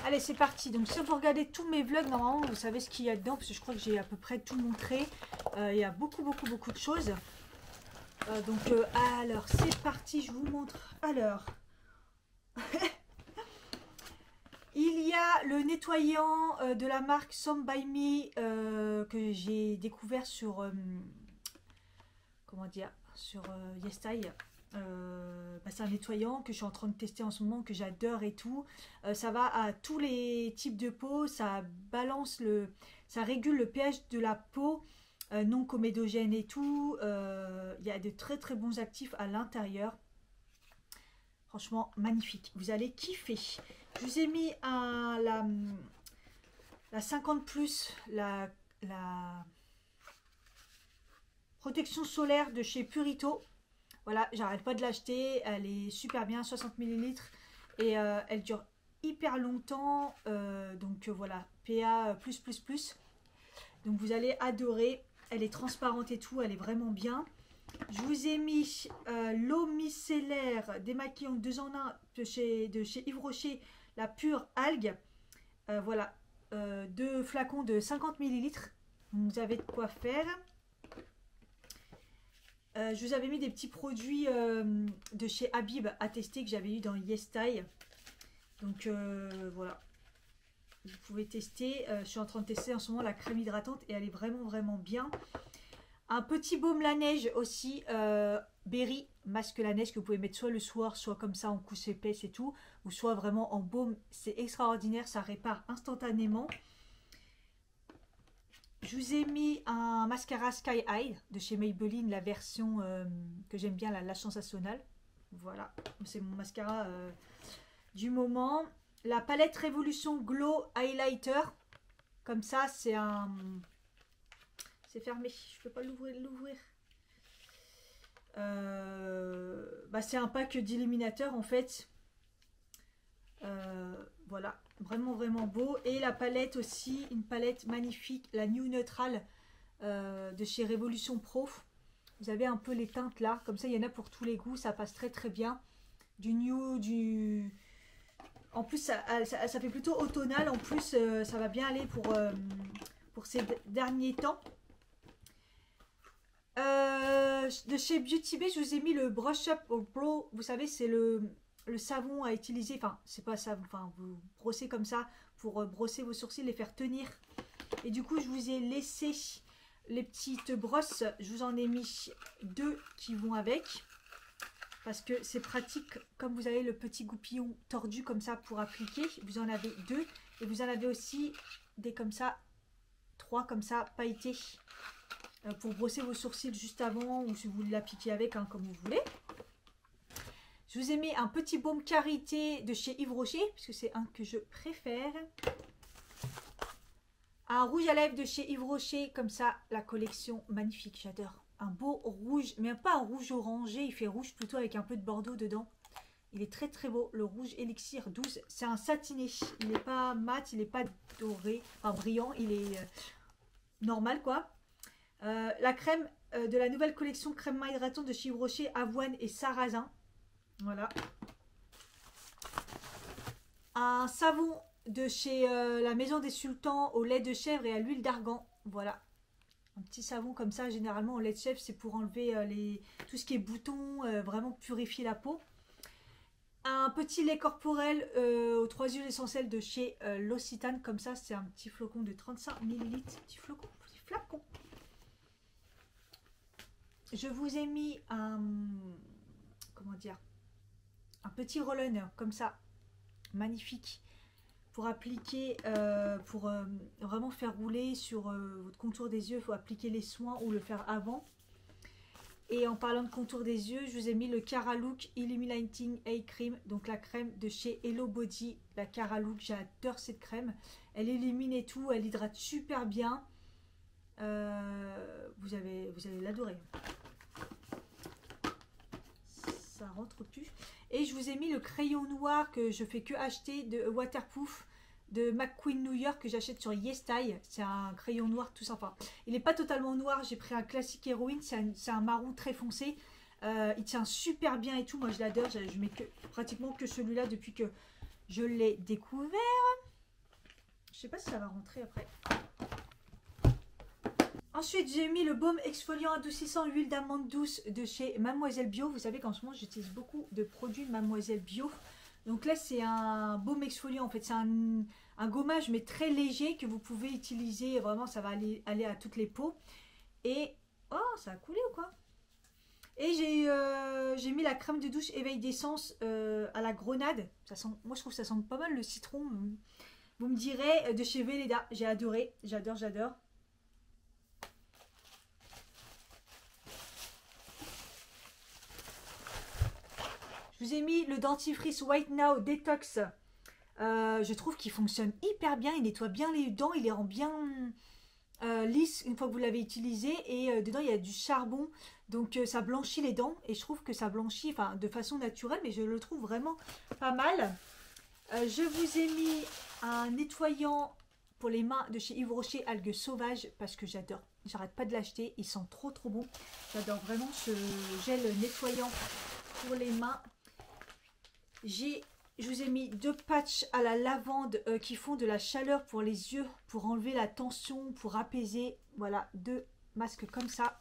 Allez, c'est parti. Donc, si vous regardez tous mes vlogs, normalement, vous savez ce qu'il y a dedans. Parce que je crois que j'ai à peu près tout montré. Il y a beaucoup de choses. Alors, c'est parti. Je vous montre. Alors, il y a le nettoyant de la marque Some By Me que j'ai découvert sur... comment dire, sur YesStyle. C'est un nettoyant que je suis en train de tester en ce moment, que j'adore et tout. Ça va à tous les types de peau, ça ça régule le pH de la peau, non comédogène et tout. Il y a de très bons actifs à l'intérieur. Franchement magnifique, vous allez kiffer. Je vous ai mis la 50+, la protection solaire de chez Purito. Voilà, j'arrête pas de l'acheter, elle est super bien, 60 ml et elle dure hyper longtemps. Donc voilà, PA++. Donc vous allez adorer, elle est transparente et tout, elle est vraiment bien. Je vous ai mis l'eau micellaire démaquillante 2 en 1 de chez Yves Rocher, la pure algue. Voilà, 2 flacons de 50 ml. Vous avez de quoi faire. Je vous avais mis des petits produits de chez Habib à tester que j'avais eu dans YesStyle. Donc voilà, vous pouvez tester. Je suis en train de tester en ce moment la crème hydratante et elle est vraiment bien. Un petit baume la neige aussi, Berry masque la neige que vous pouvez mettre soit le soir, soit comme ça en couche épaisse et tout, ou soit vraiment en baume. C'est extraordinaire, ça répare instantanément. je vous ai mis un mascara Sky High de chez Maybelline, la version que j'aime bien, la sensationnelle. Voilà, c'est mon mascara du moment. La palette Révolution Glow Highlighter. Comme ça, c'est un... C'est fermé, je peux pas l'ouvrir. Bah, c'est un pack d'illuminateur en fait. Voilà, vraiment vraiment beau. Et la palette aussi, une palette magnifique, la New Neutral de chez Révolution Pro. Vous avez un peu les teintes là, comme ça il y en a pour tous les goûts, ça passe très très bien. Du New, du... En plus ça fait plutôt automnal, en plus ça va bien aller pour ces derniers temps. De chez Beauty Bay, je vous ai mis le Brush Up au Brow. Vous savez, c'est le savon à utiliser. Enfin, c'est pas savon. Enfin, vous brossez comme ça pour brosser vos sourcils, les faire tenir. Et du coup, je vous ai laissé les petites brosses. Je vous en ai mis 2 qui vont avec. Parce que c'est pratique. Comme vous avez le petit goupillon tordu comme ça pour appliquer. Vous en avez 2. Et vous en avez aussi des comme ça. 3 comme ça, pailletés. Pour brosser vos sourcils juste avant, ou si vous voulez l'appliquer avec, hein, comme vous voulez. Je vous ai mis un petit baume karité de chez Yves Rocher, puisque c'est un que je préfère. Un rouge à lèvres de chez Yves Rocher, comme ça, la collection magnifique, j'adore. Un beau rouge, mais pas un rouge orangé, il fait rouge plutôt avec un peu de bordeaux dedans. Il est très très beau, le rouge Elixir 12. C'est un satiné, il n'est pas mat, il n'est pas doré, enfin brillant, il est normal quoi. La crème de la nouvelle collection crème main hydratante de chez Yves Rocher, avoine et sarrasin. Voilà. Un savon de chez la Maison des Sultans au lait de chèvre et à l'huile d'argan. Voilà. Un petit savon comme ça, généralement au lait de chèvre, c'est pour enlever tout ce qui est boutons, vraiment purifier la peau. Un petit lait corporel aux 3 huiles essentielles de chez L'Occitane. Comme ça, c'est un petit flocon de 35 ml. Petit flocon, petit flacon. Je vous ai mis un, comment dire, un petit roll-on comme ça, magnifique, pour appliquer, pour vraiment faire rouler sur votre contour des yeux. Il faut appliquer les soins ou le faire avant. Et en parlant de contour des yeux, je vous ai mis le Cara Look Illuminating Eye Cream, donc la crème de chez Hello Body, la Cara Look. J'adore cette crème, elle illumine et tout, elle hydrate super bien. Vous allez l'adorer. Ça rentre plus. Et je vous ai mis le crayon noir que je fais que acheter de Waterproof de McQueen New York, que j'achète sur YesStyle. C'est un crayon noir tout sympa. Il n'est pas totalement noir, j'ai pris un classique héroïne, c'est un marron très foncé. Il tient super bien et tout, moi je l'adore. Je mets pratiquement que celui-là depuis que je l'ai découvert. Je sais pas si ça va rentrer après. Ensuite, j'ai mis le baume exfoliant adoucissant huile d'amande douce de chez Mademoiselle Bio. Vous savez qu'en ce moment, j'utilise beaucoup de produits de Mademoiselle Bio. Donc là, c'est un baume exfoliant. En fait, c'est un gommage, mais très léger, que vous pouvez utiliser. Vraiment, ça va aller à toutes les peaux. Et... oh, ça a coulé ou quoi? Et j'ai mis la crème de douche éveil d'essence à la grenade. Ça sent, moi, je trouve que ça sent pas mal le citron. Vous me direz, de chez Velleda. J'ai adoré. J'adore, j'adore. Je vous ai mis le dentifrice White Now Detox. Je trouve qu'il fonctionne hyper bien. Il nettoie bien les dents. Il les rend bien lisses une fois que vous l'avez utilisé. Et dedans, il y a du charbon. Donc, ça blanchit les dents. Et je trouve que ça blanchit de façon naturelle. Mais je le trouve vraiment pas mal. Je vous ai mis un nettoyant pour les mains de chez Yves Rocher, algues sauvages. Parce que j'adore. J'arrête pas de l'acheter. Il sent trop trop bon. J'adore vraiment ce gel nettoyant pour les mains. Je vous ai mis 2 patchs à la lavande qui font de la chaleur pour les yeux, pour enlever la tension, pour apaiser. Voilà, 2 masques comme ça.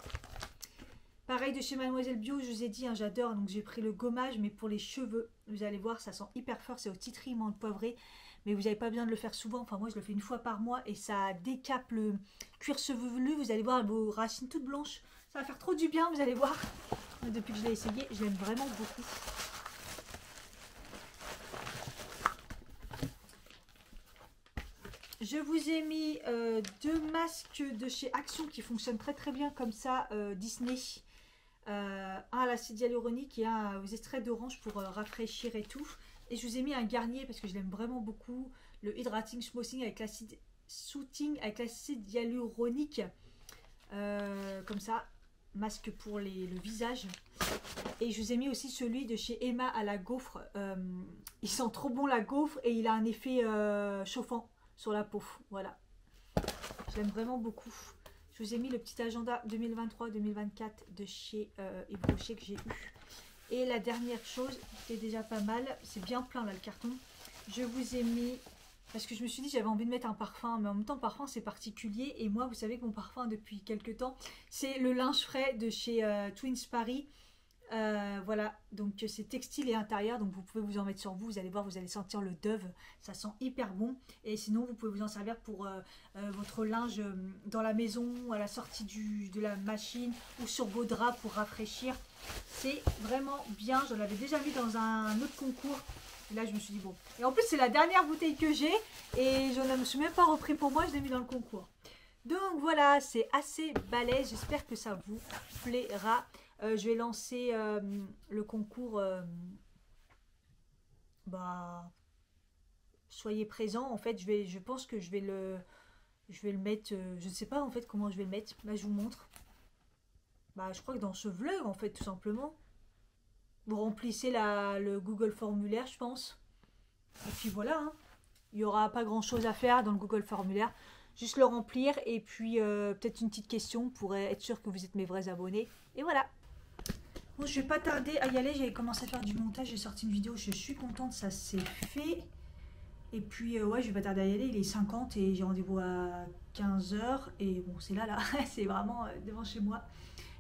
Pareil de chez Mademoiselle Bio, je vous ai dit, hein, j'adore. Donc j'ai pris le gommage, mais pour les cheveux, vous allez voir, ça sent hyper fort. C'est au titri menthe poivrée, mais vous n'avez pas besoin de le faire souvent. Enfin, moi, je le fais une fois par mois et ça décape le cuir chevelu. Vous allez voir vos racines toutes blanches. Ça va faire trop du bien, vous allez voir. Depuis que je l'ai essayé, je l'aime vraiment beaucoup. Je vous ai mis deux masques de chez Action qui fonctionnent très très bien comme ça, Disney. Un à l'acide hyaluronique et un aux extraits d'orange pour rafraîchir et tout. Et je vous ai mis un Garnier parce que je l'aime vraiment beaucoup. Le Hydrating Smoothing avec l'acide Soothing avec l'acide hyaluronique. Comme ça, masque pour le visage. Et je vous ai mis aussi celui de chez Emma à la gaufre. Il sent trop bon la gaufre et il a un effet chauffant sur la peau. Voilà. J'aime vraiment beaucoup. Je vous ai mis le petit agenda 2023-2024 de chez Yves Rocher que j'ai eu. Et la dernière chose, qui est déjà pas mal, c'est bien plein là le carton. Je vous ai mis, parce que je me suis dit j'avais envie de mettre un parfum, mais en même temps parfum c'est particulier. Et moi vous savez que mon parfum depuis quelques temps, c'est le linge frais de chez Twins Paris. Voilà, donc c'est textile et intérieur, donc vous pouvez vous en mettre sur vous, vous allez voir, vous allez sentir le Dove, ça sent hyper bon. Et sinon vous pouvez vous en servir pour votre linge dans la maison, à la sortie de la machine ou sur vos draps pour rafraîchir. C'est vraiment bien, je l'avais déjà mis dans un autre concours. Et là je me suis dit bon, et en plus c'est la dernière bouteille que j'ai et je ne me suis même pas repris pour moi, je l'ai mis dans le concours. Donc voilà, c'est assez balèze, j'espère que ça vous plaira. Je vais lancer le concours. Soyez présents. En fait, je pense que je vais le mettre. Je ne sais pas en fait comment je vais le mettre. Là, je vous montre. Je crois que dans ce vlog, en fait, tout simplement. Vous remplissez le Google formulaire, je pense. Et puis voilà. Hein. Il n'y aura pas grand chose à faire dans le Google formulaire. Juste le remplir et puis peut-être une petite question pour être sûr que vous êtes mes vrais abonnés. Et voilà. Bon, je vais pas tarder à y aller, j'avais commencé à faire du montage, j'ai sorti une vidéo, je suis contente, ça s'est fait. Et puis ouais, je vais pas tarder à y aller, il est 50 et j'ai rendez-vous à 15 h. Et bon, c'est là, c'est vraiment devant chez moi.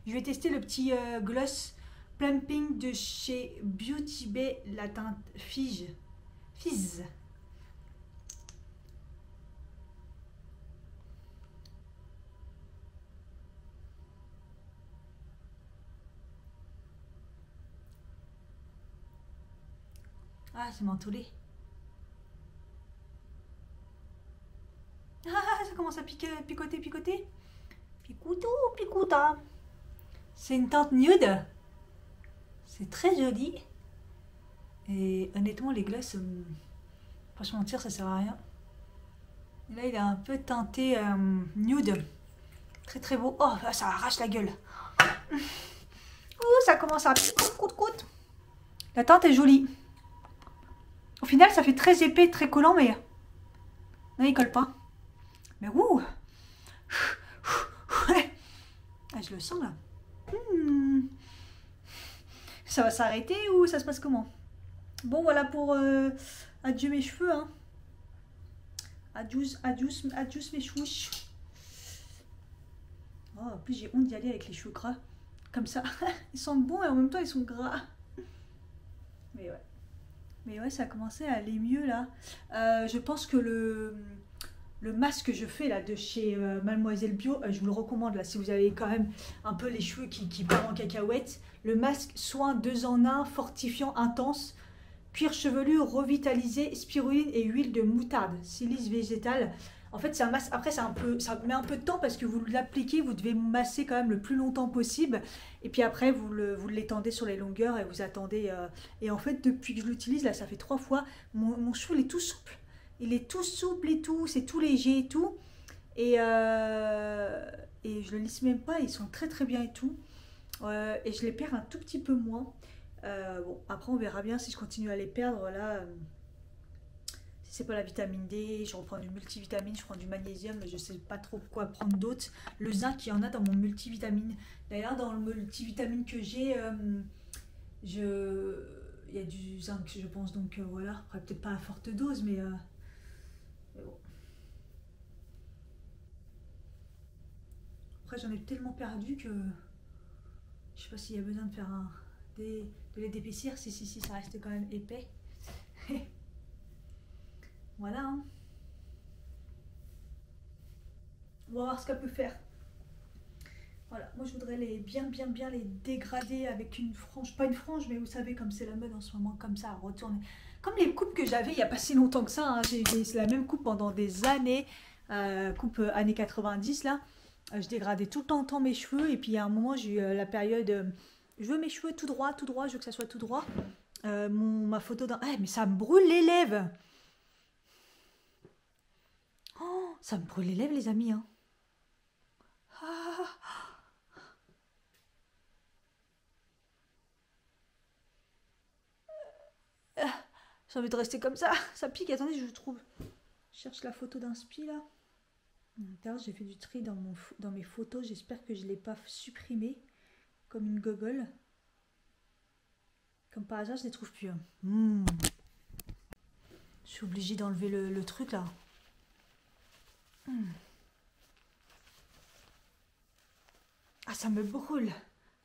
Je vais tester le petit gloss plumping de chez Beauty Bay, la teinte Fizz. Ah, c'est mentholé. Ah, ça commence à picoter. Picouta. C'est une teinte nude. C'est très joli. Et honnêtement, les glaces, pas se mentir, ça sert à rien. Et là, il est un peu teinté nude. Très très beau. Oh, là, ça arrache la gueule. Ouh, ça commence à coûte. La teinte est jolie. Au final, ça fait très épais, très collant, mais non, il colle pas. Mais ouh, ah, je le sens là. Ça va s'arrêter ou ça se passe comment? Bon, voilà pour adieu mes cheveux. Hein. Adieu mes cheveux. Oh, en plus, j'ai honte d'y aller avec les cheveux gras. Comme ça. Ils sentent bon et en même temps, ils sont gras. Mais ouais. Mais ouais, ça a commencé à aller mieux là. Je pense que le masque que je fais là de chez Mademoiselle Bio, je vous le recommande là si vous avez quand même un peu les cheveux qui partent en cacahuète. Le masque soin 2 en 1, fortifiant intense, cuir chevelu revitalisé, spiruline et huile de moutarde, silice végétale. En fait, c'est un masque. Après, ça met un peu de temps parce que vous l'appliquez, vous devez masser quand même le plus longtemps possible. Et puis après, vous l'étendez sur les longueurs et vous attendez. Et en fait, depuis que je l'utilise, là, ça fait 3 fois, mon cheveu il est tout souple. Il est tout souple et tout, c'est tout léger et tout. Et je le lisse même pas, ils sont très très bien et tout. Et je les perds un tout petit peu moins. Bon, après, on verra bien si je continue à les perdre là. Si c'est pas la vitamine D, je reprends du multivitamine, je prends du magnésium, mais je sais pas trop quoi prendre d'autre. Le zinc, il y en a dans mon multivitamine. D'ailleurs, dans le multivitamine que j'ai, il y a du zinc, je pense, donc voilà. Après, peut-être pas à forte dose, mais bon. Après, j'en ai tellement perdu que je sais pas s'il y a besoin de faire de les d'épaissir. Si, ça reste quand même épais. Voilà. Hein. On va voir ce qu'elle peut faire. Voilà, moi je voudrais bien les dégrader avec une frange, pas une frange, mais vous savez comme c'est la mode en ce moment, comme ça, retourner Comme les coupes que j'avais il n'y a pas si longtemps que ça, hein. J'ai la même coupe pendant des années, coupe années 90 là. Je dégradais tout le temps mes cheveux et puis à un moment j'ai eu la période, je veux mes cheveux tout droit, je veux que ça soit tout droit. Ma photo d'un... Ah, mais ça me brûle les lèvres. Oh, ça me brûle les lèvres les amis, hein. J'ai envie de rester comme ça pique. Attendez, je trouve. Je cherche la photo d'un spi là. J'ai fait du tri dans mes photos. J'espère que je ne l'ai pas supprimé comme une gogole. Comme par hasard, je ne les trouve plus. Je suis obligée d'enlever le truc là. Ah, ça me brûle.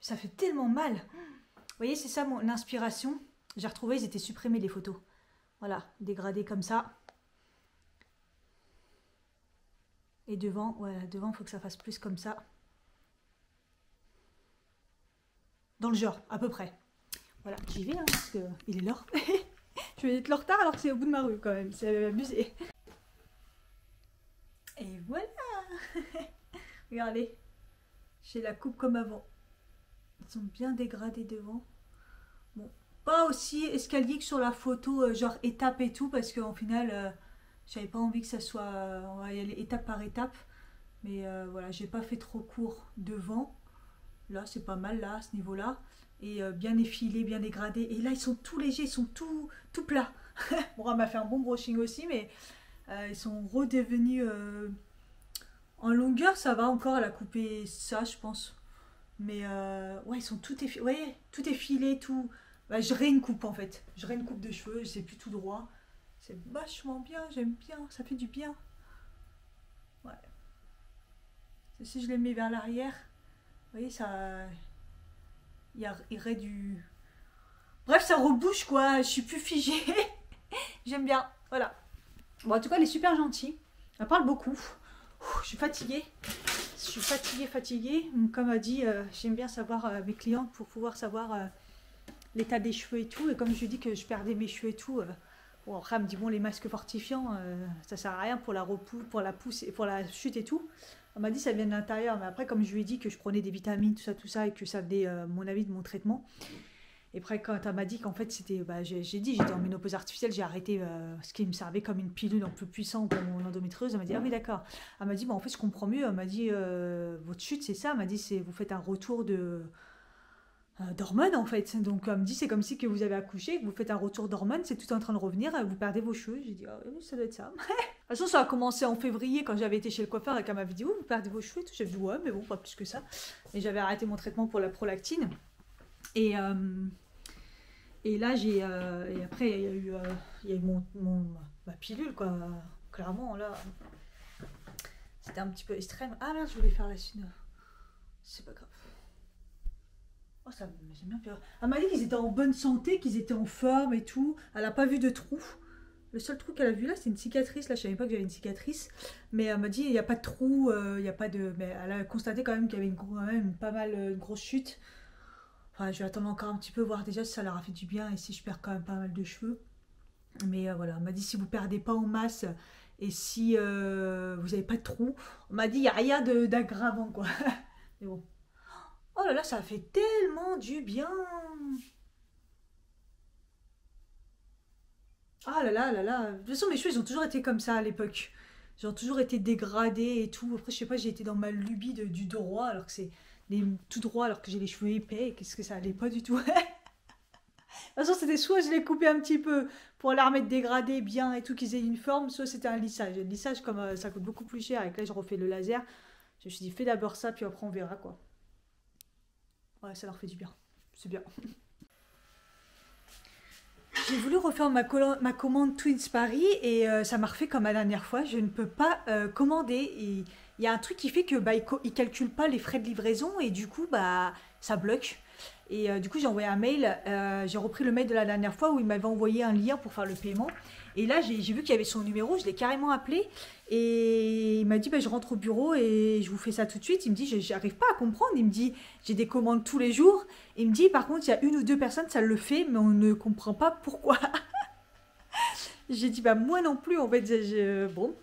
Ça fait tellement mal. Vous voyez, c'est ça mon inspiration. J'ai retrouvé, ils étaient supprimés les photos. Voilà, dégradés comme ça. Et devant, voilà, devant, il faut que ça fasse plus comme ça. Dans le genre, à peu près. Voilà, j'y vais, hein, parce qu'il est l'heure. Je vais être en retard alors que c'est au bout de ma rue quand même. C'est abusé. Et voilà. Regardez. J'ai la coupe comme avant. Ils sont bien dégradés devant. Bon, pas aussi escalier que sur la photo, genre étape et tout, parce qu'en final, j'avais pas envie que ça soit... on va y aller étape par étape. Mais voilà, j'ai pas fait trop court devant. Là, c'est pas mal, là, à ce niveau-là. Et bien effilé, bien dégradé. Et là, ils sont tout légers, ils sont tout plats. Bon, on m'a fait un bon brushing aussi, mais ils sont redevenus... en longueur, ça va encore, elle a coupé ça, je pense. Mais ouais, ils sont tout effilés. Ouais, tout effilé, tout... Bah, je une coupe, en fait. Je une coupe de cheveux, c'est plus tout droit. C'est vachement bien, j'aime bien, ça fait du bien. Ouais. Si je les mets vers l'arrière, vous voyez, ça... il irait du... Bref, ça rebouche, quoi. Je suis plus figée. J'aime bien, voilà. Bon, en tout cas, elle est super gentille. Elle parle beaucoup. Je suis fatiguée. Je suis fatiguée. Comme a dit, j'aime bien savoir mes clientes pour pouvoir savoir l'état des cheveux et tout. Et comme je lui dis que je perdais mes cheveux et tout, bon, après, elle me dit, bon, les masques fortifiants, ça sert à rien pour la pousse et pour la chute et tout. Elle m'a dit ça vient de l'intérieur. Mais après, comme je lui ai dit que je prenais des vitamines, tout ça, et que ça venait, mon avis, de mon traitement. Et après, quand elle m'a dit qu'en fait, c'était... Bah, j'ai dit, j'étais en ménopause artificielle, j'ai arrêté ce qui me servait comme une pilule un peu puissante pour mon endométriose. Elle m'a dit, ah oui, d'accord. Elle m'a dit, bah, en fait, je comprends mieux. Elle m'a dit, votre chute, c'est ça. Elle m'a dit, vous faites un retour d'hormones, en fait. Donc, elle me dit, c'est comme si que vous avez accouché, que vous faites un retour d'hormones, c'est tout en train de revenir, vous perdez vos cheveux. J'ai dit, ah oui, ça doit être ça. De toute façon, ça a commencé en février, quand j'avais été chez le coiffeur, et qu'elle m'avait dit, oh, vous perdez vos cheveux et tout. J'ai dit, ouais, mais bon, pas plus que ça. Et j'avais arrêté mon traitement pour la prolactine. Et là, et après, il y a eu ma pilule, quoi. Clairement, là, c'était un petit peu extrême. Ah merde, je voulais faire la suite. C'est pas grave. Oh, ça j'aime bien pire. Elle m'a dit qu'ils étaient en bonne santé, qu'ils étaient en forme et tout. Elle n'a pas vu de trou. Le seul trou qu'elle a vu là, c'est une cicatrice. Là, je savais pas que j'avais une cicatrice. Mais elle m'a dit, il n'y a pas de trou, il n'y a pas de... Mais elle a constaté quand même qu'il y avait quand même pas mal une grosse chute. Enfin, je vais attendre encore un petit peu, voir déjà si ça leur a fait du bien et si je perds quand même pas mal de cheveux. Mais voilà, on m'a dit si vous perdez pas en masse et si vous n'avez pas de trou, on m'a dit il n'y a rien d'aggravant, quoi. Mais bon. Oh là là, ça fait tellement du bien. Ah là là là là. De toute façon, mes cheveux, ils ont toujours été comme ça à l'époque. Ils ont toujours été dégradés et tout. Après, je sais pas, j'ai été dans ma lubie du droit, alors que c'est... tout droit alors que j'ai les cheveux épais, et qu'est-ce que ça allait pas du tout. De toute façon, c'était soit je les coupais un petit peu pour la remettre dégradée bien et tout, qu'ils aient une forme, soit c'était un lissage. Le lissage, comme ça coûte beaucoup plus cher, et que là je refais le laser, je me suis dit fais d'abord ça, puis après on verra, quoi. Ouais, ça leur fait du bien, c'est bien. J'ai voulu refaire ma commande Twins Paris et ça m'a refait comme la dernière fois. Je ne peux pas commander. Il y a un truc qui fait que bah, il ne calcule pas les frais de livraison et du coup bah, ça bloque. Et du coup j'ai envoyé un mail, j'ai repris le mail de la dernière fois où il m'avait envoyé un lien pour faire le paiement. Et là j'ai vu qu'il y avait son numéro, je l'ai carrément appelé et il m'a dit bah, je rentre au bureau et je vous fais ça tout de suite. Il me dit j'arrive pas à comprendre, il me dit j'ai des commandes tous les jours. Il me dit par contre il y a une ou deux personnes ça le fait mais on ne comprend pas pourquoi. J'ai dit, bah moi non plus, en fait, bon.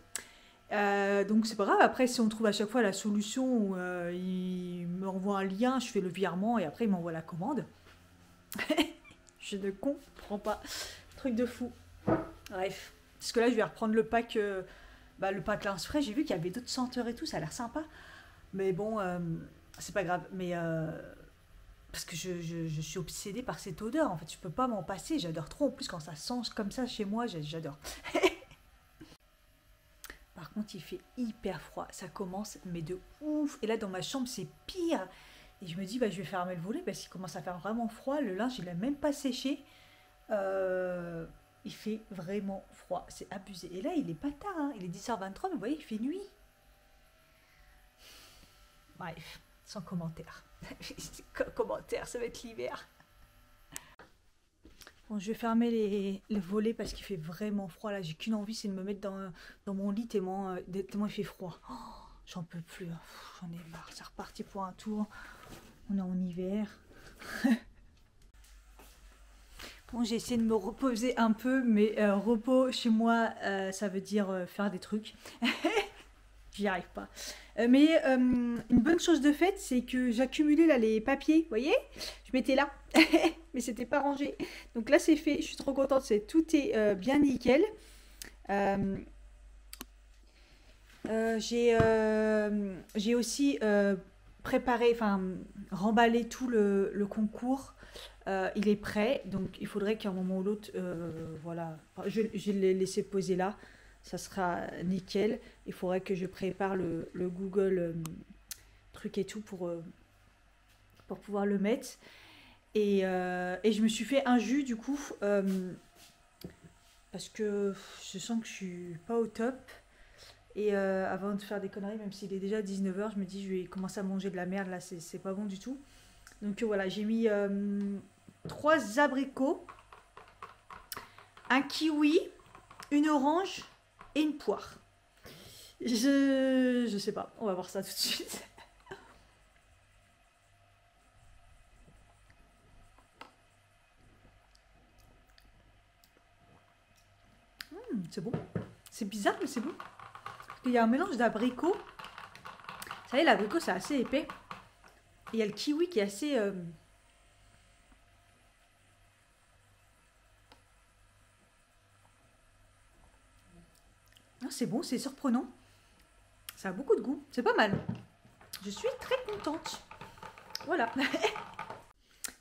Donc c'est pas grave, après si on trouve à chaque fois la solution, il me renvoie un lien, je fais le virement et après il m'envoie la commande. Je ne comprends pas. Truc de fou. Bref. Parce que là je vais reprendre le pack, le pack Lince Frais, j'ai vu qu'il y avait d'autres senteurs et tout, ça a l'air sympa. Mais bon, c'est pas grave. Mais parce que je suis obsédée par cette odeur, en fait je peux pas m'en passer, j'adore trop. En plus quand ça sent comme ça chez moi, j'adore. Par contre, il fait hyper froid. Ça commence, mais de ouf. Et là, dans ma chambre, c'est pire. Et je me dis, bah, je vais fermer le volet parce qu'il commence à faire vraiment froid. Le linge, il n'a même pas séché. Il fait vraiment froid. C'est abusé. Et là, il est pas tard. Hein. Il est 10h23, mais vous voyez, il fait nuit. Bref, sans commentaire. Commentaire, ça va être l'hiver. Bon, je vais fermer les volets parce qu'il fait vraiment froid. Là, j'ai qu'une envie, c'est de me mettre dans mon lit tellement il fait froid. Oh, j'en peux plus. J'en ai marre. C'est reparti pour un tour. On est en hiver. Bon, j'ai essayé de me reposer un peu, mais repos chez moi, ça veut dire faire des trucs. J'y arrive pas. Mais une bonne chose de fait, c'est que j'accumulais là les papiers, vous voyez? Je mettais là, mais c'était pas rangé. Donc là c'est fait, je suis trop contente, tout est bien nickel. J'ai aussi préparé, enfin remballé tout le concours. Il est prêt, donc il faudrait qu'à un moment ou l'autre, voilà, je l'ai laissé poser là. Ça sera nickel. Il faudrait que je prépare le Google truc et tout pour pouvoir le mettre. Et je me suis fait un jus du coup. Parce que je sens que je suis pas au top. Et avant de faire des conneries, même s'il est déjà 19h, je me dis je vais commencer à manger de la merde. Là, c'est pas bon du tout. Donc voilà, j'ai mis 3 abricots, un kiwi, une orange et une poire. Je sais pas, on va voir ça tout de suite. C'est bon. C'est bizarre, mais c'est bon. Il y a un mélange d'abricots. Vous savez, l'abricot, c'est assez épais. Et il y a le kiwi qui est assez... Non, c'est bon, c'est surprenant. Ça a beaucoup de goût. C'est pas mal. Je suis très contente. Voilà.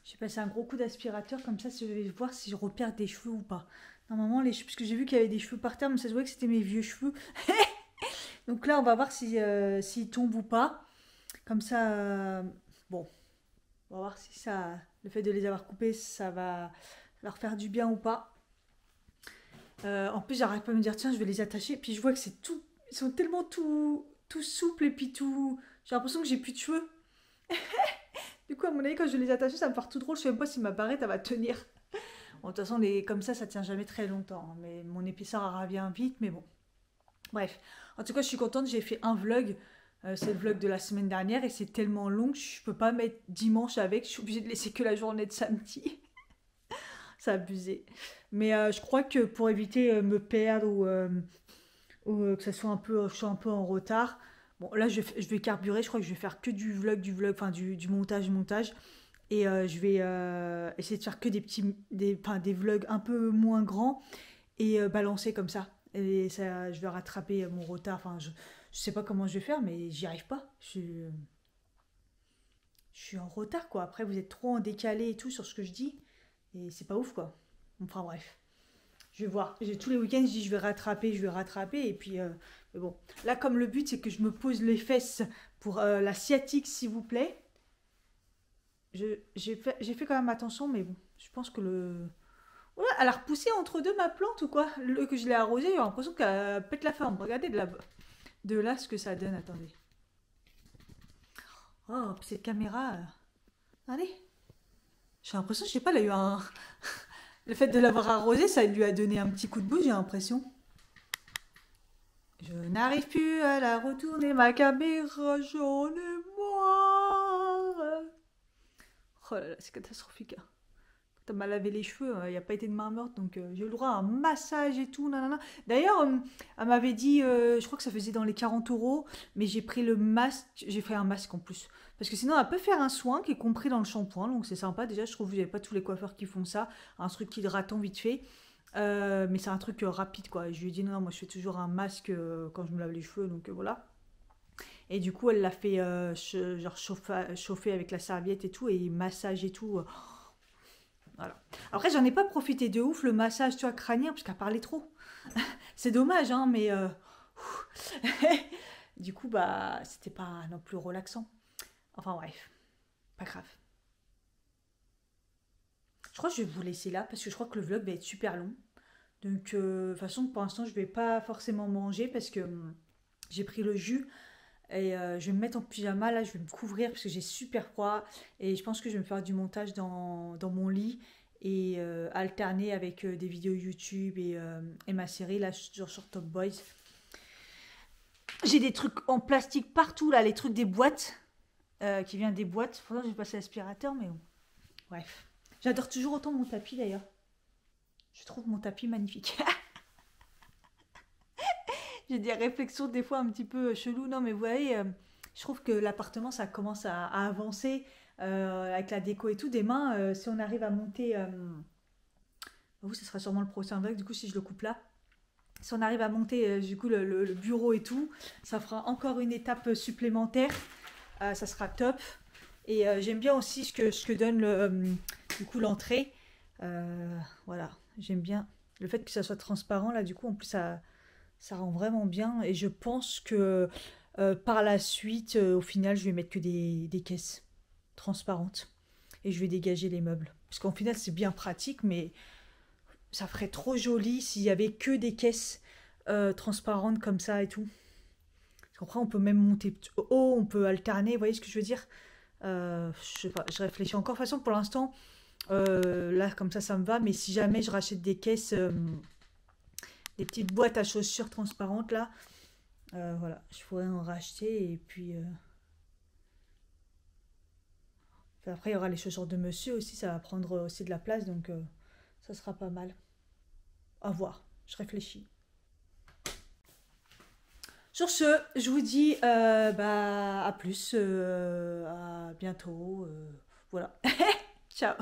J'ai passé un gros coup d'aspirateur. Comme ça, je vais voir si je repère des cheveux ou pas. Normalement, les cheveux... Parce que j'ai vu qu'il y avait des cheveux par terre, mais ça se voit que c'était mes vieux cheveux. Donc là, on va voir s'ils tombent ou pas. Comme ça... bon. On va voir si ça... Le fait de les avoir coupés, ça va leur faire du bien ou pas. En plus, j'arrête pas de me dire, tiens, je vais les attacher. Puis je vois que c'est tout... Ils sont tellement tout souples et puis tout... J'ai l'impression que j'ai plus de cheveux. Du coup, à mon avis, quand je vais les attacher, ça va me faire tout drôle. Je sais même pas si ma barrette, elle va tenir. Bon, de toute façon, comme ça tient jamais très longtemps. Mais mon épaisseur, elle revient vite, mais bon. Bref. En tout cas, je suis contente. J'ai fait un vlog. C'est le vlog de la semaine dernière et c'est tellement long que je peux pas mettre dimanche avec. Je suis obligée de laisser que la journée de samedi. C'est abusé. Mais je crois que pour éviter me perdre ou que ça soit je sois un peu en retard. Bon, là, je vais carburer. Je crois que je vais faire que du vlog, enfin du montage. Et je vais essayer de faire que des vlogs un peu moins grands et balancer comme ça. Et ça, je vais rattraper mon retard. Enfin, je sais pas comment je vais faire, mais j'y arrive pas. Je suis en retard, quoi. Après, vous êtes trop en décalé et tout sur ce que je dis. Et c'est pas ouf, quoi. Enfin, bref. Je vais voir. Tous les week-ends, je dis je vais rattraper. Et puis, mais bon. Là, comme le but, c'est que je me pose les fesses pour la sciatique, s'il vous plaît. J'ai fait quand même attention, mais bon. Je pense que ouais, elle a repoussé entre deux ma plante ou quoi? Que je l'ai arrosée, j'ai l'impression qu'elle pète la forme. Regardez de là ce que ça donne. Attendez. Oh, puis cette caméra. Allez. J'ai l'impression, je sais pas, elle a eu un. Le fait de l'avoir arrosée, ça lui a donné un petit coup de boost, j'ai l'impression. Je n'arrive plus à la retourner, ma caméra, j'en ai marre. Oh là là, c'est catastrophique. Hein. elle m'a lavé les cheveux, il n'y a pas été de main morte, donc j'ai eu le droit à un massage et tout, nanana. D'ailleurs, elle m'avait dit, je crois que ça faisait dans les 40 €, mais j'ai pris le masque, j'ai fait un masque en plus. Parce que sinon, elle peut faire un soin qui est compris dans le shampoing, donc c'est sympa. Déjà, je trouve que vous n'avez pas tous les coiffeurs qui font ça, un truc hydratant vite fait. Mais c'est un truc rapide, quoi. Et je lui ai dit, non, moi je fais toujours un masque quand je me lave les cheveux, donc voilà. Et du coup, elle l'a fait genre chauffer avec la serviette et tout, et massage et tout. Voilà. Après, j'en ai pas profité de ouf, le massage, tu vois, crânien, parce qu'elle parlait trop. C'est dommage, hein, mais... du coup, bah, c'était pas non plus relaxant. Enfin, bref, pas grave. Je crois que je vais vous laisser là, parce que je crois que le vlog va être super long. Donc, de toute façon, pour l'instant, je vais pas forcément manger, parce que j'ai pris le jus. Et je vais me mettre en pyjama, là, je vais me couvrir parce que j'ai super froid. Et je pense que je vais me faire du montage dans mon lit et alterner avec des vidéos YouTube et ma série, là, sur Top Boys. J'ai des trucs en plastique partout, là, les trucs des boîtes, qui viennent des boîtes. Faudrait que je passe l'aspirateur, mais bon. Bref. J'adore toujours autant mon tapis, d'ailleurs. Je trouve mon tapis magnifique. J'ai des réflexions des fois un petit peu chelou. Non, mais vous voyez, je trouve que l'appartement, ça commence à avancer avec la déco et tout. Demain, si on arrive à monter... vous, ce sera sûrement le prochain vlog, du coup, si je le coupe là. Si on arrive à monter, du coup, le bureau et tout, ça fera encore une étape supplémentaire. Ça sera top. Et j'aime bien aussi ce que donne du coup l'entrée. Voilà, j'aime bien le fait que ça soit transparent. Là, du coup, en plus, ça rend vraiment bien. Et je pense que par la suite, au final, je vais mettre que des caisses transparentes. Et je vais dégager les meubles. Parce qu'en final, c'est bien pratique, mais ça ferait trop joli s'il y avait que des caisses transparentes comme ça et tout. Après, on peut même monter haut, on peut alterner. Vous voyez ce que je veux dire? Je sais pas, je réfléchis encore. De toute façon, pour l'instant, là, comme ça me va. Mais si jamais je rachète des caisses... des petites boîtes à chaussures transparentes là. Voilà, je pourrais en racheter et puis... Après, il y aura les chaussures de monsieur aussi, ça va prendre aussi de la place, donc ça sera pas mal. À voir, je réfléchis. Sur ce, je vous dis bah, à plus, à bientôt. Voilà. Ciao.